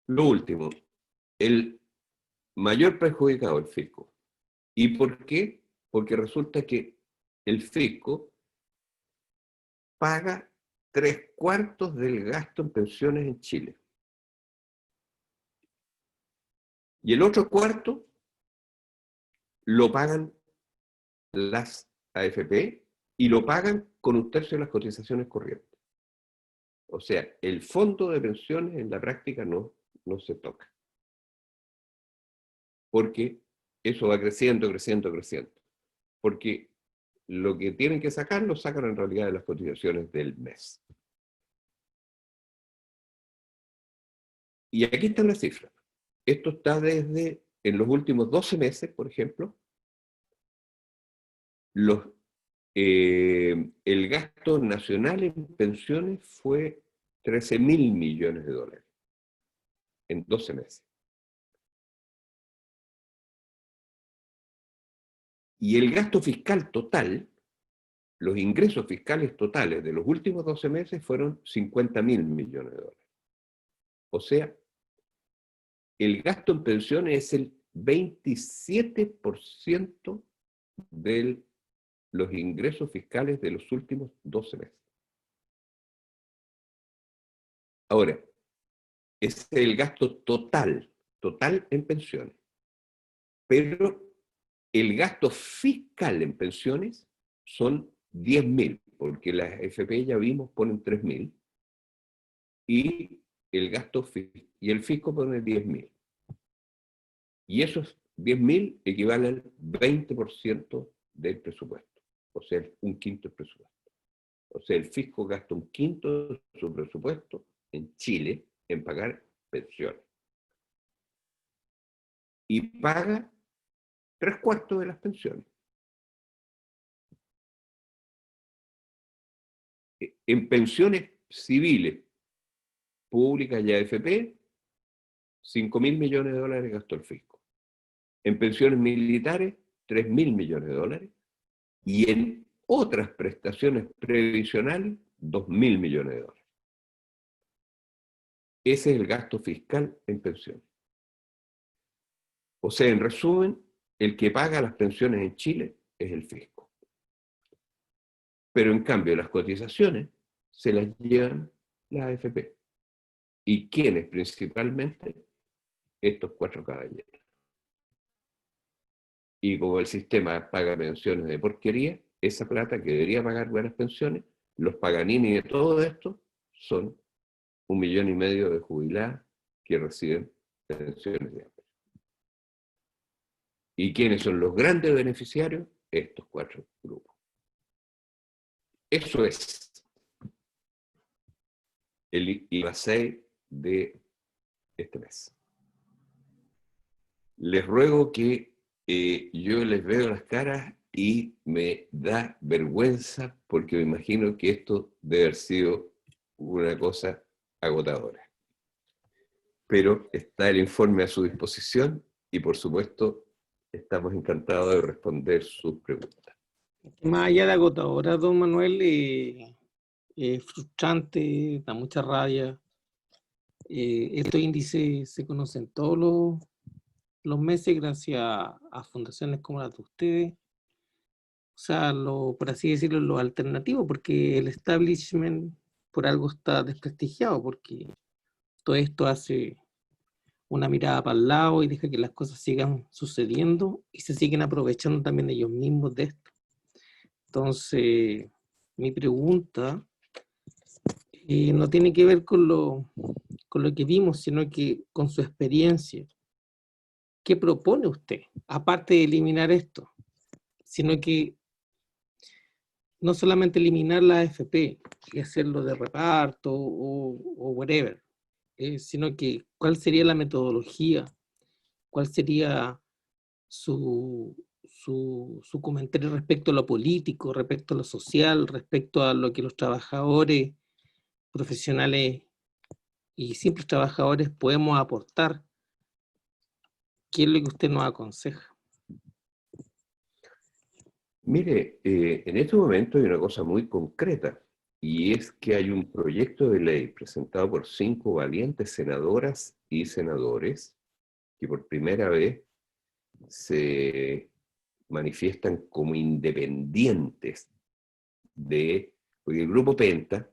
Lo último, el mayor perjudicado, el fisco. ¿Y por qué? Porque resulta que el fisco paga 3/4 del gasto en pensiones en Chile. Y el otro cuarto lo pagan las AFP y lo pagan con 1/3 de las cotizaciones corrientes. O sea, el fondo de pensiones en la práctica no se toca. Porque eso va creciendo, creciendo, creciendo. Porque lo que tienen que sacar, lo sacan en realidad de las cotizaciones del mes. Y aquí están las cifras. Esto está desde, en los últimos 12 meses, por ejemplo, el gasto nacional en pensiones fue 13.000 millones de dólares en 12 meses. Y el gasto fiscal total, los ingresos fiscales totales de los últimos 12 meses fueron 50.000 millones de dólares. O sea, el gasto en pensiones es el 27% de los ingresos fiscales de los últimos 12 meses. Ahora, ese es el gasto total en pensiones. Pero el gasto fiscal en pensiones son 10.000, porque las FP ya vimos ponen 3.000, y el fisco pone 10.000. Y esos 10.000 equivalen al 20% del presupuesto, o sea, un quinto del presupuesto. O sea, el fisco gasta un quinto de su presupuesto en Chile en pagar pensiones. Y paga 3/4 de las pensiones. En pensiones civiles, públicas y AFP, 5.000 millones de dólares gastó el fisco. En pensiones militares, 3.000 millones de dólares. Y en otras prestaciones previsionales, 2.000 millones de dólares. Ese es el gasto fiscal en pensiones. O sea, en resumen, el que paga las pensiones en Chile es el fisco. Pero en cambio las cotizaciones se las llevan las AFP. ¿Y quiénes principalmente? Estos 4 caballeros. Y como el sistema paga pensiones de porquería, esa plata que debería pagar buenas pensiones, los Paganini de todo esto son 1,5 millones de jubilados que reciben pensiones de hambre. ¿Y quiénes son los grandes beneficiarios? Estos 4 grupos. Eso es el IVA 6 de este mes. Les ruego que yo les veo las caras y me da vergüenza porque me imagino que esto debe haber sido una cosa agotadora. Pero está el informe a su disposición y por supuesto estamos encantados de responder sus preguntas. Más allá de agotadora, don Manuel, frustrante, da mucha rabia. Estos índices se conocen todos los meses gracias a fundaciones como las de ustedes. O sea, por así decirlo, lo alternativo, porque el establishment por algo está desprestigiado, porque todo esto hace una mirada para el lado y deja que las cosas sigan sucediendo y se siguen aprovechando también ellos mismos de esto. Entonces, mi pregunta no tiene que ver con lo que vimos, sino que con su experiencia. ¿Qué propone usted? Aparte de eliminar esto, sino que no solamente eliminar la AFP y hacerlo de reparto o whatever, sino que cuál sería la metodología, cuál sería su comentario respecto a lo político, respecto a lo social, respecto a lo que los trabajadores profesionales y simples trabajadores podemos aportar. ¿Qué es lo que usted nos aconseja? Mire, en este momento hay una cosa muy concreta, y es que hay un proyecto de ley presentado por 5 valientes senadoras y senadores que por primera vez se manifiestan como independientes porque el Grupo Penta,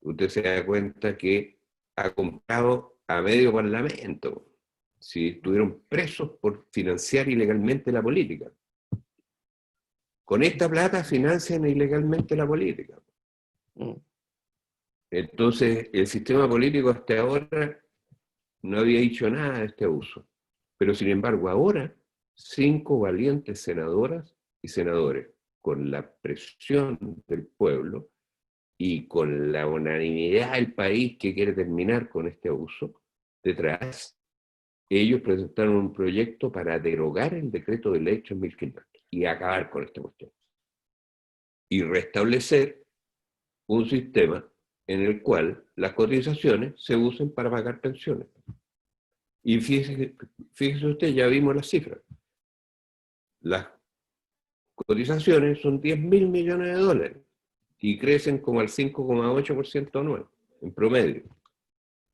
usted se da cuenta que ha comprado a medio parlamento, si estuvieron presos por financiar ilegalmente la política. Con esta plata financian ilegalmente la política. Entonces, el sistema político hasta ahora no había dicho nada de este abuso. Pero, sin embargo, ahora 5 valientes senadoras y senadores, con la presión del pueblo y con la unanimidad del país que quiere terminar con este abuso, detrás, ellos presentaron un proyecto para derogar el decreto de ley 3.500 y acabar con esta cuestión. Y restablecer un sistema en el cual las cotizaciones se usen para pagar pensiones. Y fíjese usted, ya vimos las cifras. Las cotizaciones son 10.000 millones de dólares y crecen como al 5,8% anual, en promedio.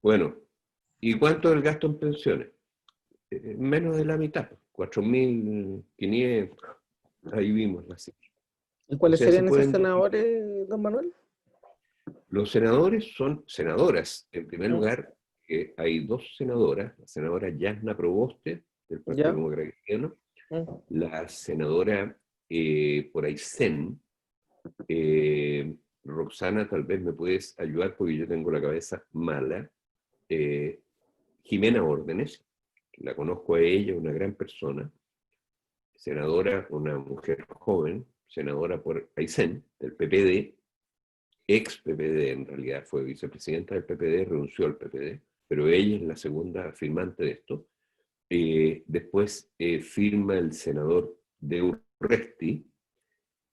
Bueno, ¿y cuánto es el gasto en pensiones? Menos de la mitad, 4.500, ahí vimos la cifra. ¿Y cuáles O sea, serían se esos pueden- senadores, don Manuel? Los senadores son senadoras. En primer Mm. lugar, hay dos senadoras, la senadora Yasna Proboste, del Partido Ya. Demócrata Cristiano, Mm. la senadora por Aysén. Roxana, tal vez me puedes ayudar porque yo tengo la cabeza mala. Jimena Órdenes, la conozco a ella, una gran persona, senadora, una mujer joven, senadora por Aysén, del PPD, ex PPD en realidad, fue vicepresidenta del PPD, renunció al PPD, pero ella es la segunda firmante de esto. Después firma el senador de Urresti,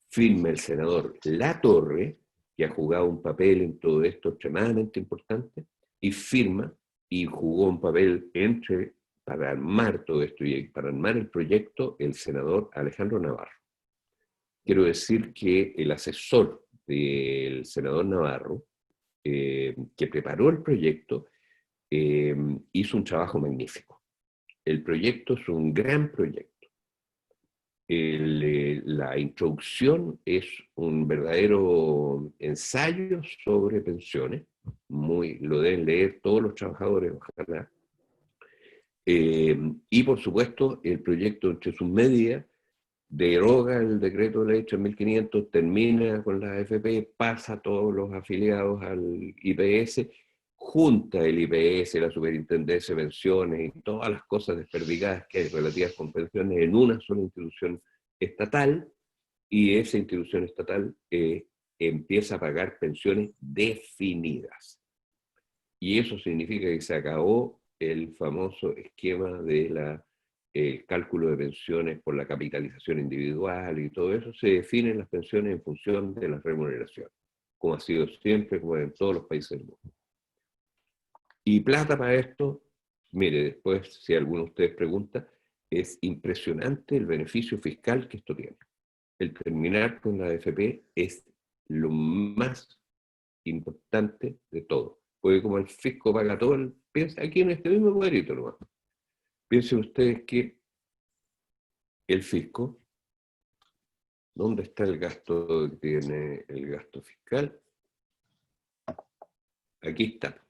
firma el senador Latorre, que ha jugado un papel en todo esto extremadamente importante, y firma y jugó un papel para armar todo esto y para armar el proyecto el senador Alejandro Navarro. Quiero decir que el asesor del senador Navarro, que preparó el proyecto, hizo un trabajo magnífico. El proyecto es un gran proyecto. La introducción es un verdadero ensayo sobre pensiones, lo deben leer todos los trabajadores, ojalá. Y por supuesto, el proyecto entre sus medidas deroga el decreto de ley 3.500, termina con la AFP, pasa a todos los afiliados al IPS, junta el IPS, la superintendencia de pensiones y todas las cosas desperdigadas que hay relativas con pensiones en una sola institución estatal, y esa institución estatal empieza a pagar pensiones definidas. Y eso significa que se acabó el famoso esquema de el cálculo de pensiones por la capitalización individual y todo eso. Se definen las pensiones en función de las remuneraciones, como ha sido siempre, como en todos los países del mundo. Y plata para esto, mire, después, si alguno de ustedes pregunta, es impresionante el beneficio fiscal que esto tiene. El terminar con la AFP es lo más importante de todo. Porque como el fisco paga todo, piensa aquí en este mismo cuadrito nomás. Piensen ustedes que el fisco, ¿dónde está el gasto que tiene el gasto fiscal? Aquí está.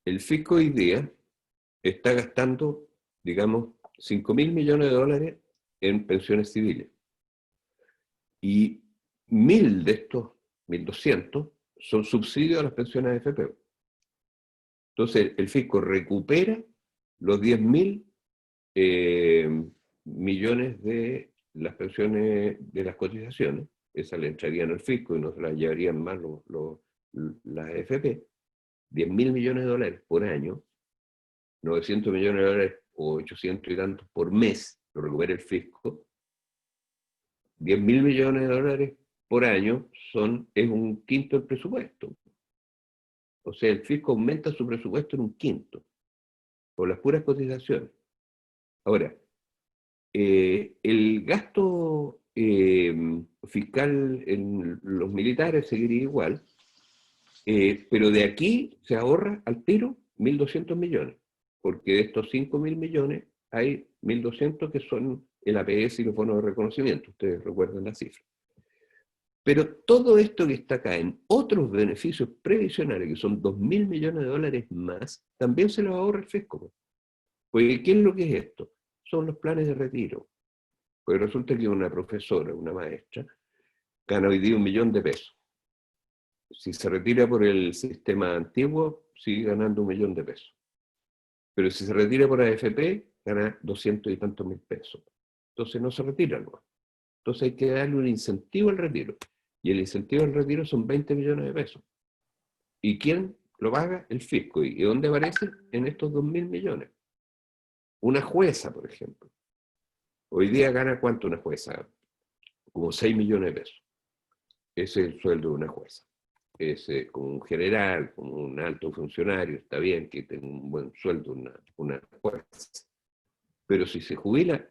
El fisco hoy día está gastando, digamos, 5.000 millones de dólares en pensiones civiles. Y 1.000 de estos, 1.200, son subsidios a las pensiones de AFP. Entonces, el fisco recupera los 10.000 millones de las pensiones de las cotizaciones, esas le entrarían al fisco y no se las llevarían más las AFP, 10.000 millones de dólares por año, 900 millones de dólares o 800 y tantos por mes, lo recupera el fisco. 10.000 millones de dólares por año es un quinto del presupuesto. O sea, el fisco aumenta su presupuesto en un quinto, por las puras cotizaciones. Ahora, el gasto fiscal en los militares seguiría igual, pero de aquí se ahorra al tiro 1.200 millones, porque de estos 5.000 millones hay 1.200 que son el APS y los bonos de reconocimiento, ustedes recuerdan la cifra. Pero todo esto que está acá en otros beneficios previsionales, que son 2.000 millones de dólares más, también se los ahorra el fisco. Porque ¿qué es lo que es esto? Son los planes de retiro. Porque resulta que una profesora, una maestra, gana hoy día 1 millón de pesos. Si se retira por el sistema antiguo, sigue ganando 1 millón de pesos. Pero si se retira por AFP, gana 200 y tantos mil pesos. Entonces no se retira, ¿no? Entonces hay que darle un incentivo al retiro. Y el incentivo al retiro son 20 millones de pesos. ¿Y quién lo paga? El fisco. ¿Y dónde aparece? En estos 2.000 millones. Una jueza, por ejemplo. Hoy día gana ¿cuánto una jueza? Como 6 millones de pesos. Ese es el sueldo de una jueza. Es como un general, como un alto funcionario, está bien que tenga un buen sueldo una jueza. Pero si se jubila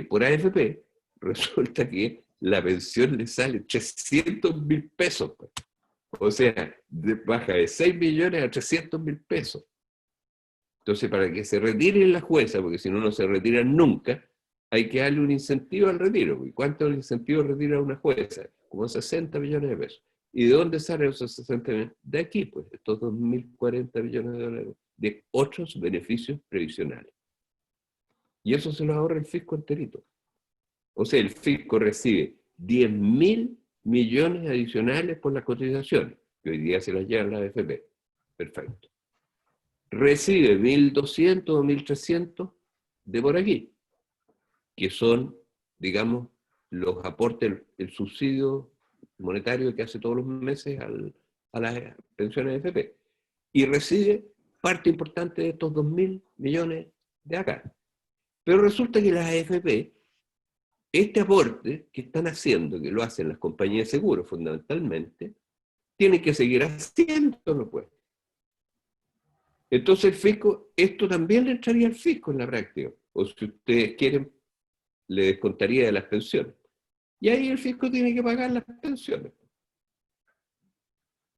por AFP, resulta que la pensión le sale 300.000 pesos. O sea, baja de 6 millones a 300.000 pesos. Entonces, para que se retire la jueza, porque si no, no se retiran nunca, hay que darle un incentivo al retiro. ¿Y cuánto es el incentivo de retirar a una jueza? Como 60 millones de pesos. ¿Y de dónde salen esos 60 millones? De aquí, pues, estos 2.040 millones de dólares, de otros beneficios previsionales. Y eso se lo ahorra el fisco enterito. O sea, el fisco recibe 10.000 millones adicionales por las cotizaciones, que hoy día se las llevan la AFP. Perfecto. Recibe 1.200 o 1.300 de por aquí, que son, digamos, los aportes, el subsidio monetario que hace todos los meses a las pensiones de AFP. Y recibe parte importante de estos 2.000 millones de acá. Pero resulta que las AFP, este aporte que están haciendo, que lo hacen las compañías de seguros fundamentalmente, tienen que seguir haciéndolo, pues. Entonces el fisco, esto también le entraría al fisco en la práctica. O si ustedes quieren, le descontaría de las pensiones. Y ahí el fisco tiene que pagar las pensiones.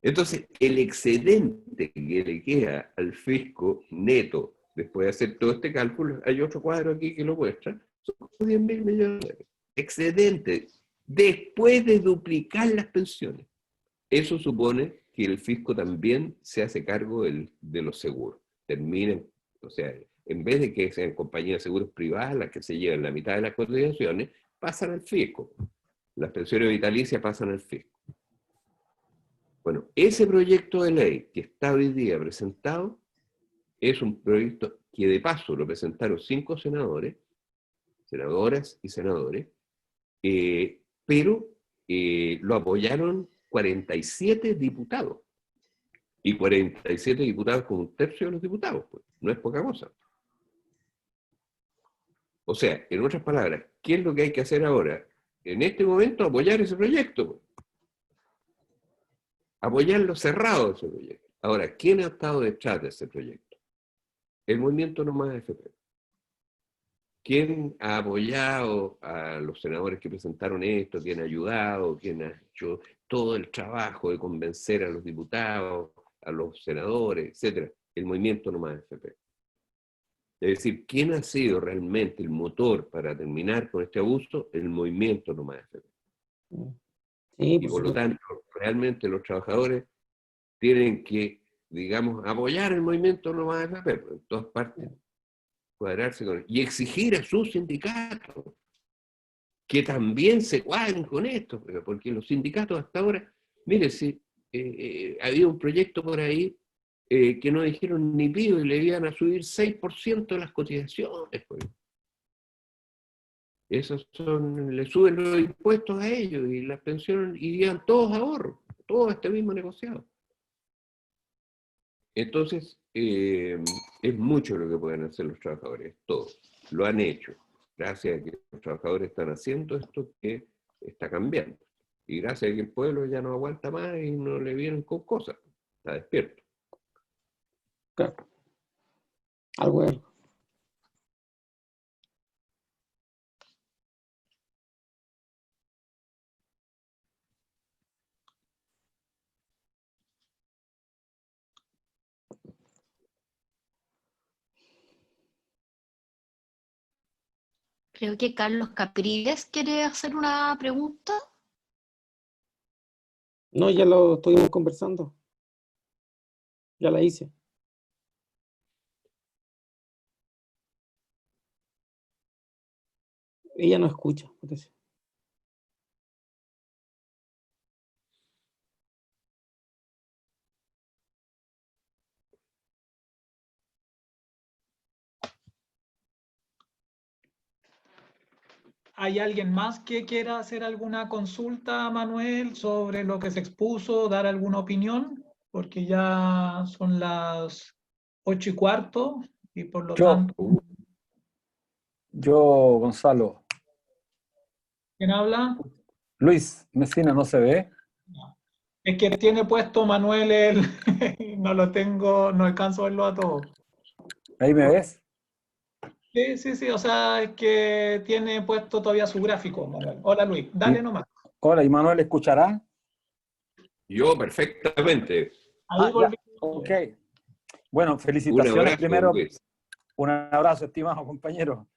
Entonces, el excedente que le queda al fisco neto, después de hacer todo este cálculo, hay otro cuadro aquí que lo muestra, son 10.000 millones de dólares. Excedente, después de duplicar las pensiones. Eso supone que el fisco también se hace cargo de los seguros. Terminen, o sea, en vez de que sean compañías de seguros privadas las que se llevan la mitad de las cotizaciones, pasan al fisco. Las pensiones vitalicias pasan al fisco. Bueno, ese proyecto de ley que está hoy día presentado es un proyecto que de paso lo presentaron 5 senadores, senadoras y senadores, pero lo apoyaron 47 diputados. Y 47 diputados con 1/3 de los diputados, pues, no es poca cosa. O sea, en otras palabras, ¿qué es lo que hay que hacer ahora? En este momento apoyar ese proyecto, pues. Apoyarlo cerrado ese proyecto. Ahora, ¿quién ha estado detrás de ese proyecto? El movimiento No Más AFP. ¿Quién ha apoyado a los senadores que presentaron esto? ¿Quién ha ayudado? ¿Quién ha hecho todo el trabajo de convencer a los diputados, a los senadores, etcétera? El movimiento No Más AFP. Es decir, ¿quién ha sido realmente el motor para terminar con este abuso? El movimiento No Más AFP. Sí, Y por lo tanto, realmente los trabajadores tienen que, digamos, apoyar el movimiento No Más AFP, en todas partes, cuadrarse con él, y exigir a sus sindicatos que también se cuadren con esto, porque los sindicatos hasta ahora, mire, si había un proyecto por ahí que no dijeron ni pido y le iban a subir 6% de las cotizaciones, pues. Esos son, le suben los impuestos a ellos y las pensiones irían todos a ahorro, todo a este mismo negociado. Entonces, es mucho lo que pueden hacer los trabajadores, todos. Lo han hecho. Gracias a que los trabajadores están haciendo esto que está cambiando. Y gracias a que el pueblo ya no aguanta más y no le vienen con cosas. Está despierto. claro. Algo es algo. Creo que Carlos Capriles quiere hacer una pregunta. No, ya lo estuvimos conversando. Ya la hice. Ella no escucha, parece. ¿Hay alguien más que quiera hacer alguna consulta, Manuel, sobre lo que se expuso, dar alguna opinión? Porque ya son las 8:15 y por lo tanto... Yo, Gonzalo. ¿Quién habla? Luis Mesina, ¿no se ve? Es que tiene puesto Manuel el... no lo tengo, no alcanzo a verlo a todos. ¿Ahí me ves? Sí, o sea, es que tiene puesto todavía su gráfico, Manuel. Hola Luis, dale nomás. Hola, ¿y Manuel escuchará? Yo perfectamente. Ahí volví. Ok. Bueno, Un felicitaciones abrazo, primero. Luis. Un abrazo, estimado compañero.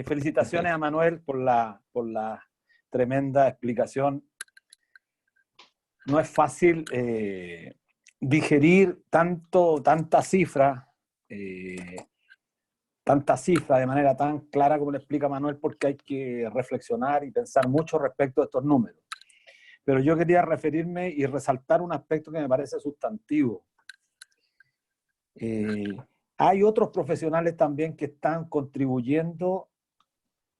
Felicitaciones a Manuel por la tremenda explicación. No es fácil digerir tanta cifra de manera tan clara como le explica Manuel, porque hay que reflexionar y pensar mucho respecto a estos números. Pero yo quería referirme y resaltar un aspecto que me parece sustantivo. Hay otros profesionales también que están contribuyendo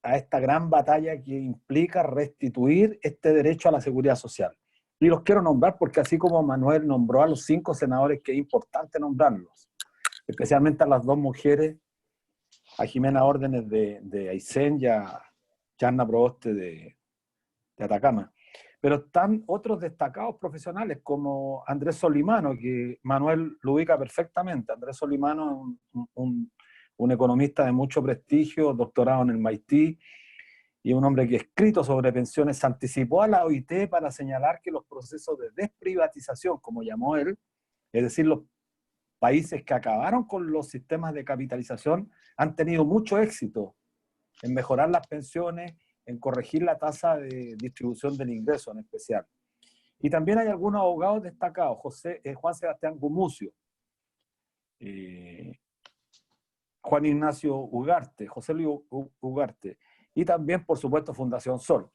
a esta gran batalla que implica restituir este derecho a la seguridad social. Y los quiero nombrar porque así como Manuel nombró a los 5 senadores, que es importante nombrarlos, especialmente a las 2 mujeres, a Jimena Órdenes de Aysén y a Yanna Proboste de Atacama. Pero están otros destacados profesionales como Andrés Solimano, que Manuel lo ubica perfectamente. Andrés Solimano es un economista de mucho prestigio, doctorado en el MIT, y un hombre que ha escrito sobre pensiones, se anticipó a la OIT para señalar que los procesos de desprivatización, como llamó él, es decir, los países que acabaron con los sistemas de capitalización, han tenido mucho éxito en mejorar las pensiones, en corregir la tasa de distribución del ingreso en especial. Y también hay algunos abogados destacados, Juan Sebastián Gumucio, Juan Ignacio Ugarte, José Luis Ugarte, y también, por supuesto, Fundación Sol.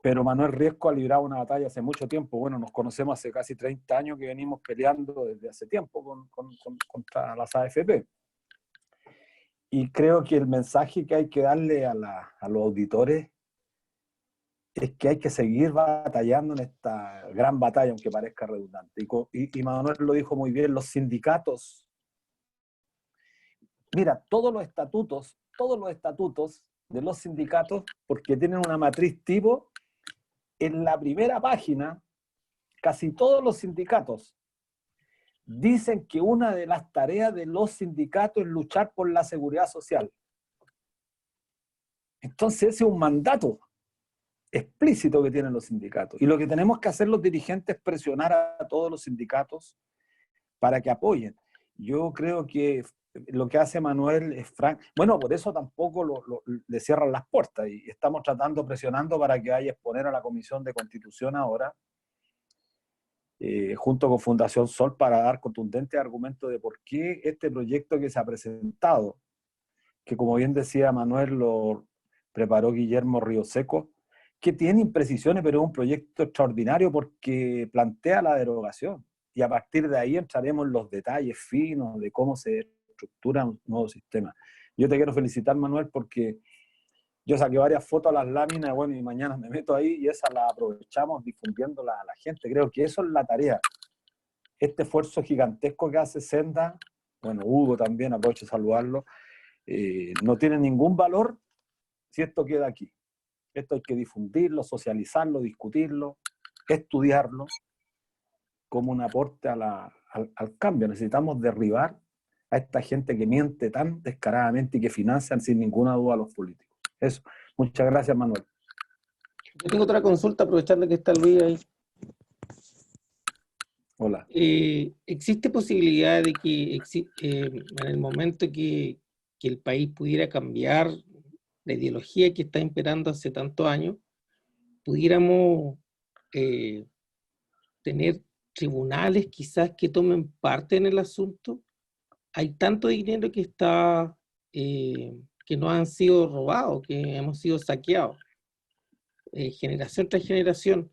Pero Manuel Riesco ha librado una batalla hace mucho tiempo. Bueno, nos conocemos hace casi 30 años que venimos peleando desde hace tiempo contra las AFP. Y creo que el mensaje que hay que darle a los auditores es que hay que seguir batallando en esta gran batalla, aunque parezca redundante. Y Manuel lo dijo muy bien, los sindicatos. Mira, todos los estatutos de los sindicatos, porque tienen una matriz tipo, en la primera página, casi todos los sindicatos dicen que una de las tareas de los sindicatos es luchar por la seguridad social. Entonces ese es un mandato explícito que tienen los sindicatos. Y lo que tenemos que hacer los dirigentes es presionar a todos los sindicatos para que apoyen. Yo creo que lo que hace Manuel es franco. Bueno, por eso tampoco le cierran las puertas y estamos presionando para que vaya a exponer a la Comisión de Constitución ahora, junto con Fundación Sol, para dar contundentes argumentos de por qué este proyecto que se ha presentado, que como bien decía Manuel, lo preparó Guillermo Ríoseco, que tiene imprecisiones, pero es un proyecto extraordinario porque plantea la derogación. Y a partir de ahí entraremos en los detalles finos de cómo se estructura un nuevo sistema. Yo te quiero felicitar, Manuel, porque yo saqué varias fotos a las láminas, bueno, y mañana me meto ahí y esa la aprovechamos difundiéndola a la gente. Creo que eso es la tarea. Este esfuerzo gigantesco que hace Senda, bueno, Hugo también, aprovecho de saludarlo, no tiene ningún valor si esto queda aquí. Esto hay que difundirlo, socializarlo, discutirlo, estudiarlo como un aporte al cambio. Necesitamos derribar a esta gente que miente tan descaradamente y que financian sin ninguna duda a los políticos. Eso. Muchas gracias, Manuel. Yo tengo otra consulta, aprovechando que está Luis ahí. Hola. ¿Existe posibilidad de que en el momento que el país pudiera cambiar la ideología que está imperando hace tantos años, pudiéramos tener tribunales quizás que tomen parte en el asunto? Hay tanto dinero que está que no han sido robados, que hemos sido saqueados, generación tras generación.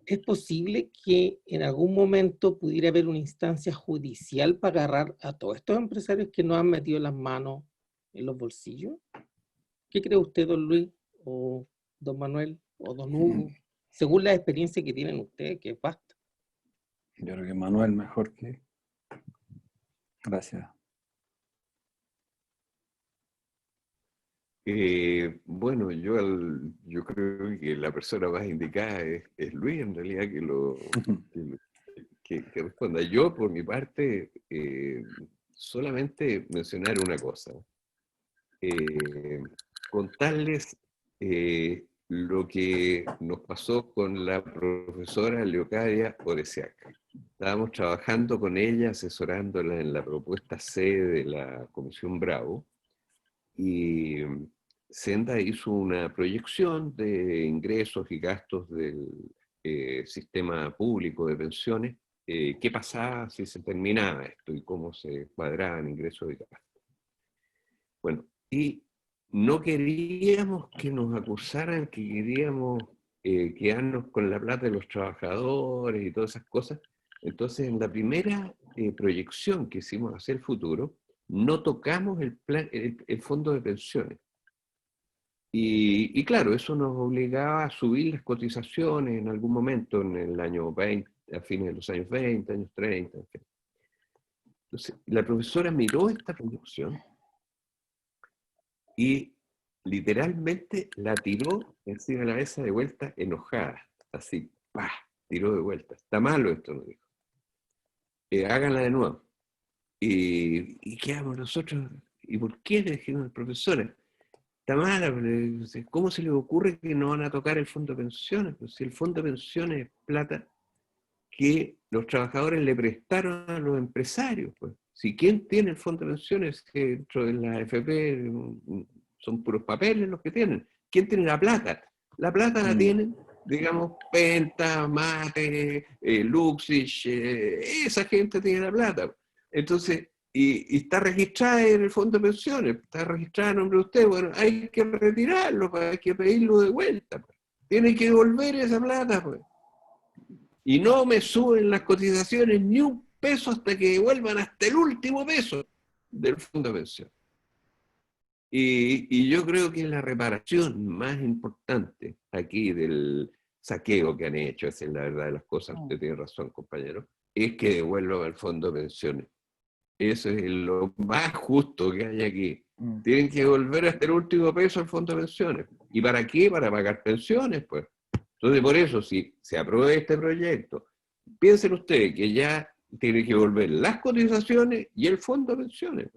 ¿Es posible que en algún momento pudiera haber una instancia judicial para agarrar a todos estos empresarios que no han metido las manos en los bolsillos? ¿Qué cree usted, don Luis, o don Manuel, o don Hugo? Según la experiencia que tienen ustedes, que es vasta. Yo creo que Manuel mejor que... Gracias. Bueno, yo creo que la persona más indicada es Luis, en realidad, que responda. Yo, por mi parte, solamente mencionar una cosa. Contarles lo que nos pasó con la profesora Leocadia Oresiaca. Estábamos trabajando con ella, asesorándola en la propuesta C de la Comisión Bravo, y Senda hizo una proyección de ingresos y gastos del sistema público de pensiones, qué pasaba si se terminaba esto y cómo se cuadraban ingresos y gastos. Bueno, y no queríamos que nos acusaran que queríamos quedarnos con la plata de los trabajadores y todas esas cosas. Entonces, en la primera proyección que hicimos hacia el futuro, no tocamos el fondo de pensiones. Y claro, eso nos obligaba a subir las cotizaciones en algún momento, en el año 20, a fines de los años 20, años 30, en fin. Entonces, la profesora miró esta proyección y literalmente la tiró encima de la mesa de vuelta enojada, así, ¡pah!, tiró de vuelta. Está malo esto, nos dijo. Háganla de nuevo. ¿Y qué hagamos nosotros? ¿Y por qué? Le dijeron al profesor. Está mala, ¿cómo se les ocurre que no van a tocar el fondo de pensiones? Pues si el fondo de pensiones es plata que los trabajadores le prestaron a los empresarios, pues. Si quién tiene el fondo de pensiones, que dentro de la AFP son puros papeles los que tienen. ¿Quién tiene la plata? La plata la tienen, digamos, Penta, Mate, Luxich, esa gente tiene la plata. Entonces, y está registrada en el fondo de pensiones, está registrada a nombre de usted, bueno, hay que retirarlo, hay que pedirlo de vuelta. Pues. Tienen que devolver esa plata, pues. Y no me suben las cotizaciones ni un peso hasta que devuelvan hasta el último peso del fondo de pensión. Y yo creo que la reparación más importante aquí del saqueo que han hecho, esa es la verdad de las cosas, usted tiene razón, compañero, es que devuelvan al fondo de pensiones. Eso es lo más justo que hay aquí. Tienen que devolver hasta el último peso al fondo de pensiones. ¿Y para qué? Para pagar pensiones, pues. Entonces, por eso, si se aprueba este proyecto, piensen ustedes que ya tiene que volver las cotizaciones y el fondo de pensiones.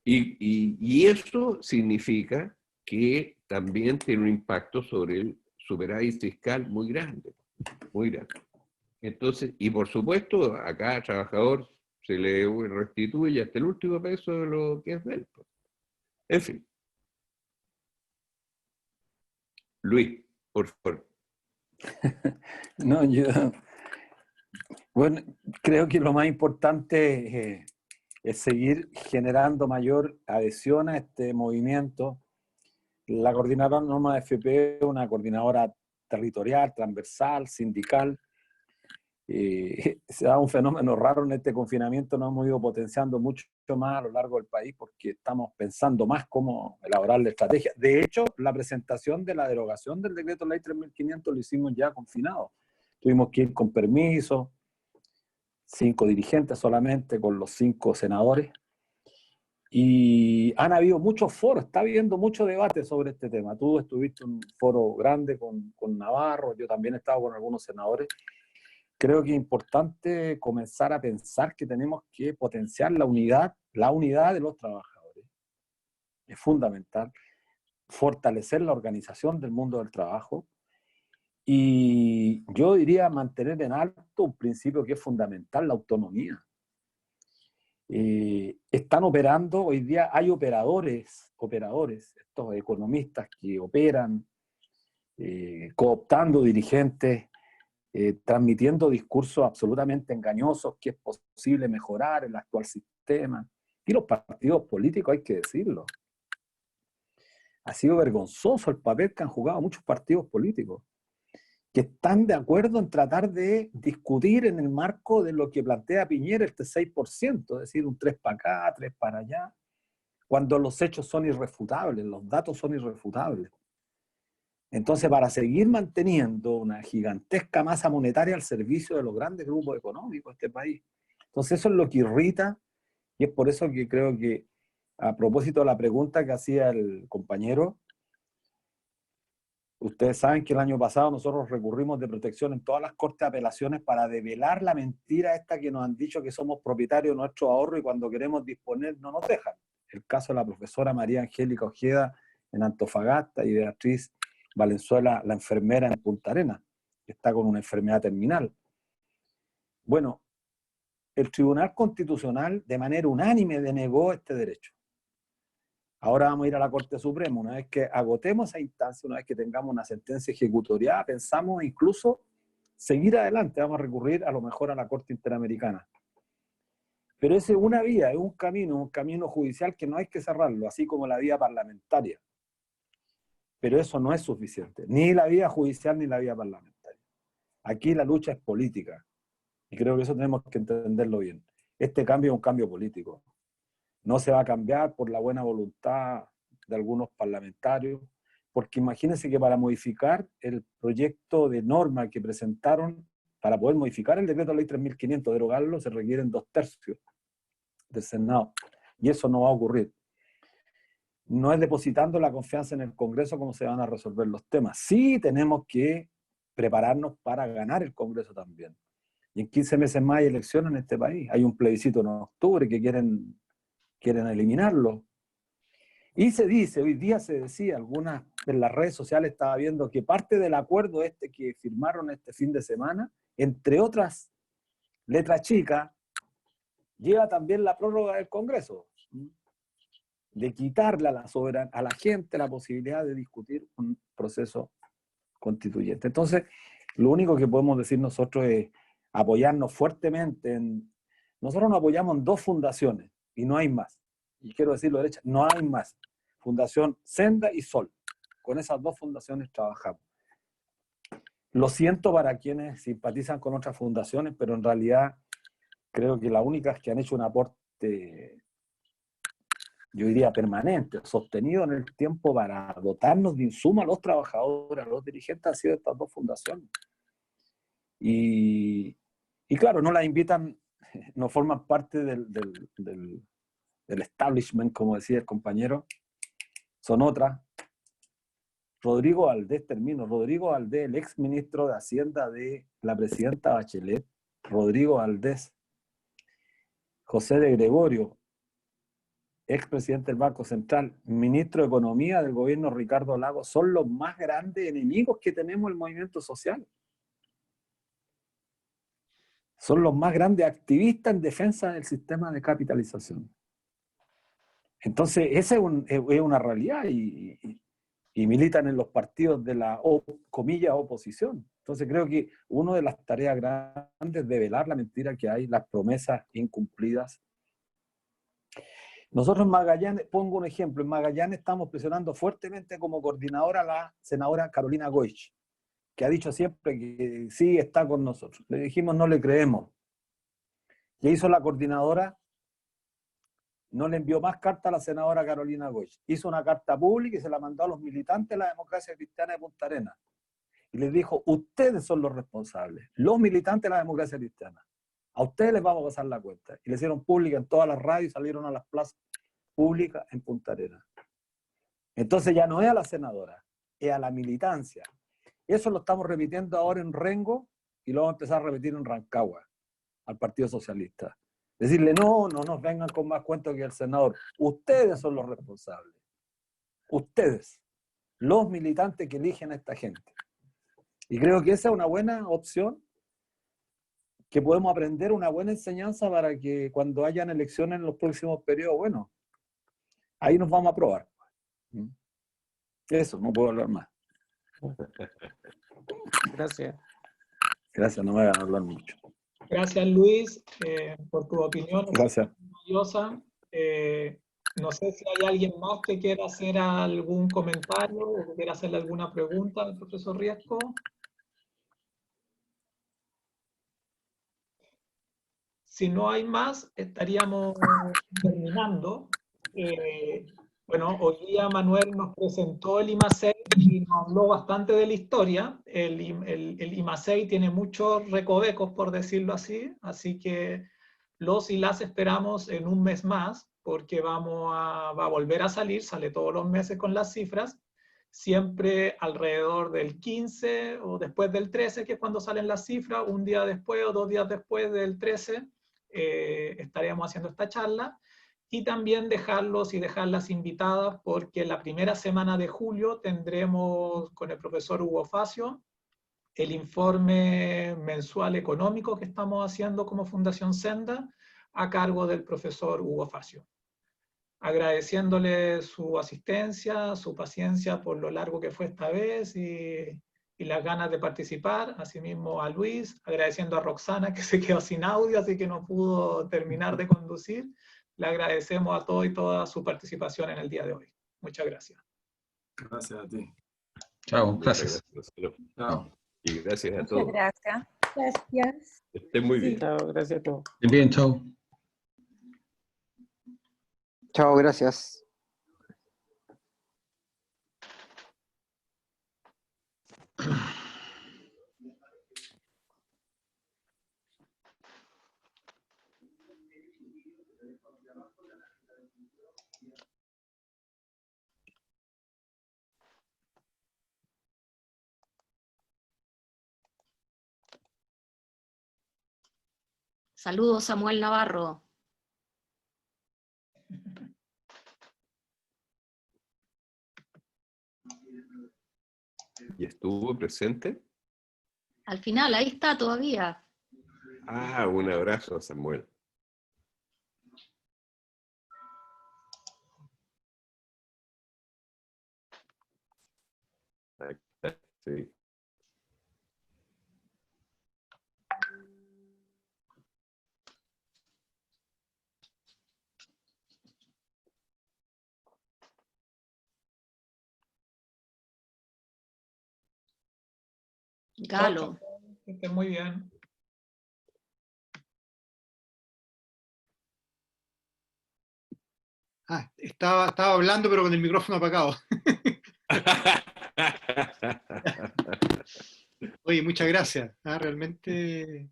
Y eso significa que también tiene un impacto sobre el superávit fiscal muy grande, muy grande. Entonces, y por supuesto, a cada trabajador se le restituye hasta el último peso de lo que es de él. En fin. Luis, por favor. No, bueno, creo que lo más importante es seguir generando mayor adhesión a este movimiento. La coordinadora Norma FP es una coordinadora territorial, transversal, sindical. Se da un fenómeno raro en este confinamiento, nos hemos ido potenciando mucho más a lo largo del país porque estamos pensando más cómo elaborar la estrategia. De hecho, la presentación de la derogación del decreto ley 3500 lo hicimos ya confinado. Tuvimos que ir con permiso, 5 dirigentes solamente, con los 5 senadores. Y han habido muchos foros, está habiendo mucho debate sobre este tema. Tú estuviste en un foro grande con Navarro, yo también he estado con algunos senadores. Creo que es importante comenzar a pensar que tenemos que potenciar la unidad de los trabajadores. Es fundamental fortalecer la organización del mundo del trabajo y yo diría mantener en alto un principio que es fundamental, la autonomía. Están operando, hoy día hay operadores, estos economistas que operan, cooptando dirigentes, transmitiendo discursos absolutamente engañosos, que es posible mejorar el actual sistema. Y los partidos políticos, hay que decirlo. Ha sido vergonzoso el papel que han jugado muchos partidos políticos, que están de acuerdo en tratar de discutir en el marco de lo que plantea Piñera, este 6%, es decir, un 3 para acá, 3 para allá, cuando los hechos son irrefutables, los datos son irrefutables. Entonces, para seguir manteniendo una gigantesca masa monetaria al servicio de los grandes grupos económicos de este país. Entonces, eso es lo que irrita, y es por eso que creo que, a propósito de la pregunta que hacía el compañero, ustedes saben que el año pasado nosotros recurrimos de protección en todas las cortes de apelaciones para develar la mentira esta que nos han dicho que somos propietarios de nuestro ahorro y cuando queremos disponer no nos dejan. El caso de la profesora María Angélica Ojeda en Antofagasta y Beatriz Valenzuela, la enfermera en Punta Arenas, que está con una enfermedad terminal. Bueno, el Tribunal Constitucional de manera unánime denegó este derecho. Ahora vamos a ir a la Corte Suprema. Una vez que agotemos esa instancia, una vez que tengamos una sentencia ejecutoriada, pensamos incluso seguir adelante. Vamos a recurrir a lo mejor a la Corte Interamericana. Pero ese es una vía, es un camino judicial que no hay que cerrarlo, así como la vía parlamentaria. Pero eso no es suficiente, ni la vía judicial ni la vía parlamentaria. Aquí la lucha es política, y creo que eso tenemos que entenderlo bien. Este cambio es un cambio político. No se va a cambiar por la buena voluntad de algunos parlamentarios, porque imagínense que para modificar el proyecto de norma que presentaron, para poder modificar el decreto de ley 3.500, derogarlo, se requieren 2/3 del Senado, y eso no va a ocurrir. No es depositando la confianza en el Congreso como se van a resolver los temas. Sí tenemos que prepararnos para ganar el Congreso también. Y en 15 meses más hay elecciones en este país. Hay un plebiscito en octubre que quieren eliminarlo. Y se dice, hoy día se decía, algunas en las redes sociales estaba viendo que parte del acuerdo que firmaron este fin de semana, entre otras letras chicas, lleva también la prórroga del Congreso, de quitarle a la gente la posibilidad de discutir un proceso constituyente. Entonces, lo único que podemos decir nosotros es apoyarnos fuertemente nosotros nos apoyamos en 2 fundaciones, y no hay más. Y quiero decirlo derecha, no hay más. Fundación Senda y Sol. Con esas 2 fundaciones trabajamos. Lo siento para quienes simpatizan con otras fundaciones, pero en realidad creo que las únicas que han hecho un aporte, yo diría permanente, sostenido en el tiempo para dotarnos de insumos a los trabajadores, a los dirigentes, han sido estas 2 fundaciones. Y claro, no las invitan, no forman parte del establishment, como decía el compañero, son otras. Rodrigo Valdés, Rodrigo Valdés, el ex ministro de Hacienda de la presidenta Bachelet, Rodrigo Valdés, José de Gregorio, ex presidente del Banco Central, ministro de Economía del gobierno Ricardo Lagos, son los más grandes enemigos que tenemos el movimiento social. Son los más grandes activistas en defensa del sistema de capitalización. Entonces, esa es una realidad y militan en los partidos de la, comillas, oposición. Entonces, creo que una de las tareas grandes es develar la mentira que hay, las promesas incumplidas. Nosotros en Magallanes, pongo un ejemplo, en Magallanes estamos presionando fuertemente como coordinadora a la senadora Carolina Goich, que ha dicho siempre que sí está con nosotros. Le dijimos, no le creemos. ¿Qué hizo la coordinadora? No le envió más carta a la senadora Carolina Goich. Hizo una carta pública y se la mandó a los militantes de la democracia cristiana de Punta Arenas. Y les dijo, ustedes son los responsables, los militantes de la democracia cristiana. A ustedes les vamos a pasar la cuenta. Y le hicieron pública en todas las radios y salieron a las plazas públicas en Punta Arenas. Entonces ya no es a la senadora, es a la militancia. Eso lo estamos repitiendo ahora en Rengo y lo vamos a empezar a repetir en Rancagua, al Partido Socialista. Decirle, no nos vengan con más cuentos que el senador. Ustedes son los responsables. Ustedes, los militantes que eligen a esta gente. Y creo que esa es una buena opción, que podemos aprender, una buena enseñanza para que cuando hayan elecciones en los próximos periodos, bueno, ahí nos vamos a probar. Eso, no puedo hablar más. Gracias. Gracias, no me hagan hablar mucho. Gracias, Luis, por tu opinión. Gracias. Maravillosa. No sé si hay alguien más que quiera hacer algún comentario o que quiera hacerle alguna pregunta al profesor Riesco. Si no hay más, estaríamos terminando. Bueno, hoy día Manuel nos presentó el IMA6 y nos habló bastante de la historia. El IMA6 tiene muchos recovecos, por decirlo así que los y las esperamos en un mes más, porque va a volver a salir, sale todos los meses con las cifras, siempre alrededor del 15 o después del 13, que es cuando salen las cifras, un día después o 2 días después del 13, estaremos haciendo esta charla. y también dejarlos y dejarlas invitadas porque la primera semana de julio tendremos con el profesor Hugo Facio el informe mensual económico que estamos haciendo como Fundación Senda a cargo del profesor Hugo Facio. Agradeciéndole su asistencia, su paciencia por lo largo que fue esta vez y las ganas de participar. Asimismo a Luis, agradeciendo a Roxana que se quedó sin audio, así que no pudo terminar de conducir. Le agradecemos a todos y toda su participación en el día de hoy. Muchas gracias. Gracias a ti. Chao, gracias. Chao. Y gracias a Muchas todos. gracias. Gracias. Estén muy bien. Chao, gracias a todos. Bien, chao. Chao, gracias. Saludos, Samuel Navarro. ¿Y estuvo presente? Al final, ahí está todavía. Ah, un abrazo, Samuel. Ahí está, sí. Galo. Que estén muy bien. Estaba hablando, pero con el micrófono apagado. Oye, muchas gracias. Realmente.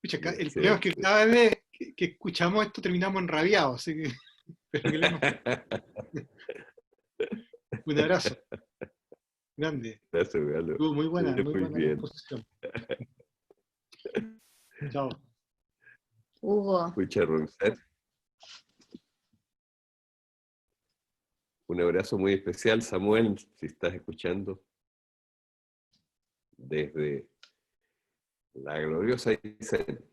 Pucha, el problema es que cada vez que escuchamos esto terminamos enrabiados, así que. Espero que un abrazo. Grande. Gracias, Galo. Estuvo muy buena, Sí, muy muy buena bien. exposición. Chao. Hugo. Pucha, Roxette. Un abrazo muy especial, Samuel, si estás escuchando. Desde la gloriosa Aysén.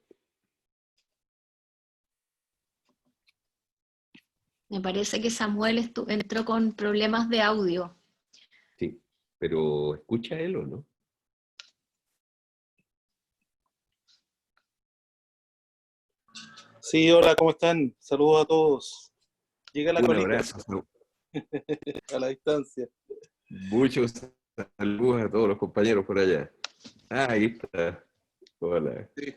Me parece que Samuel entró con problemas de audio. Sí, pero ¿escucha él o no? Sí, hola, ¿cómo están? Saludos a todos. Llega la Un colita. abrazo. A la distancia. Muchos saludos a todos los compañeros por allá. Ah, ahí está. Hola. Sí.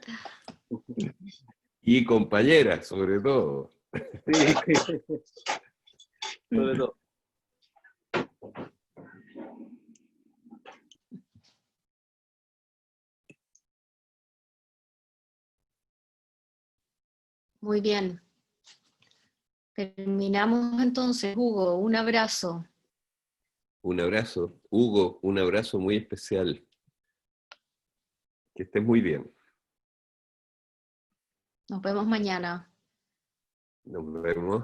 Y compañeras, sobre todo. Sí. Sobre todo. Muy bien. Terminamos entonces, Hugo. Un abrazo. Un abrazo. Hugo, un abrazo muy especial. Que estés muy bien. Nos vemos mañana. Nos vemos.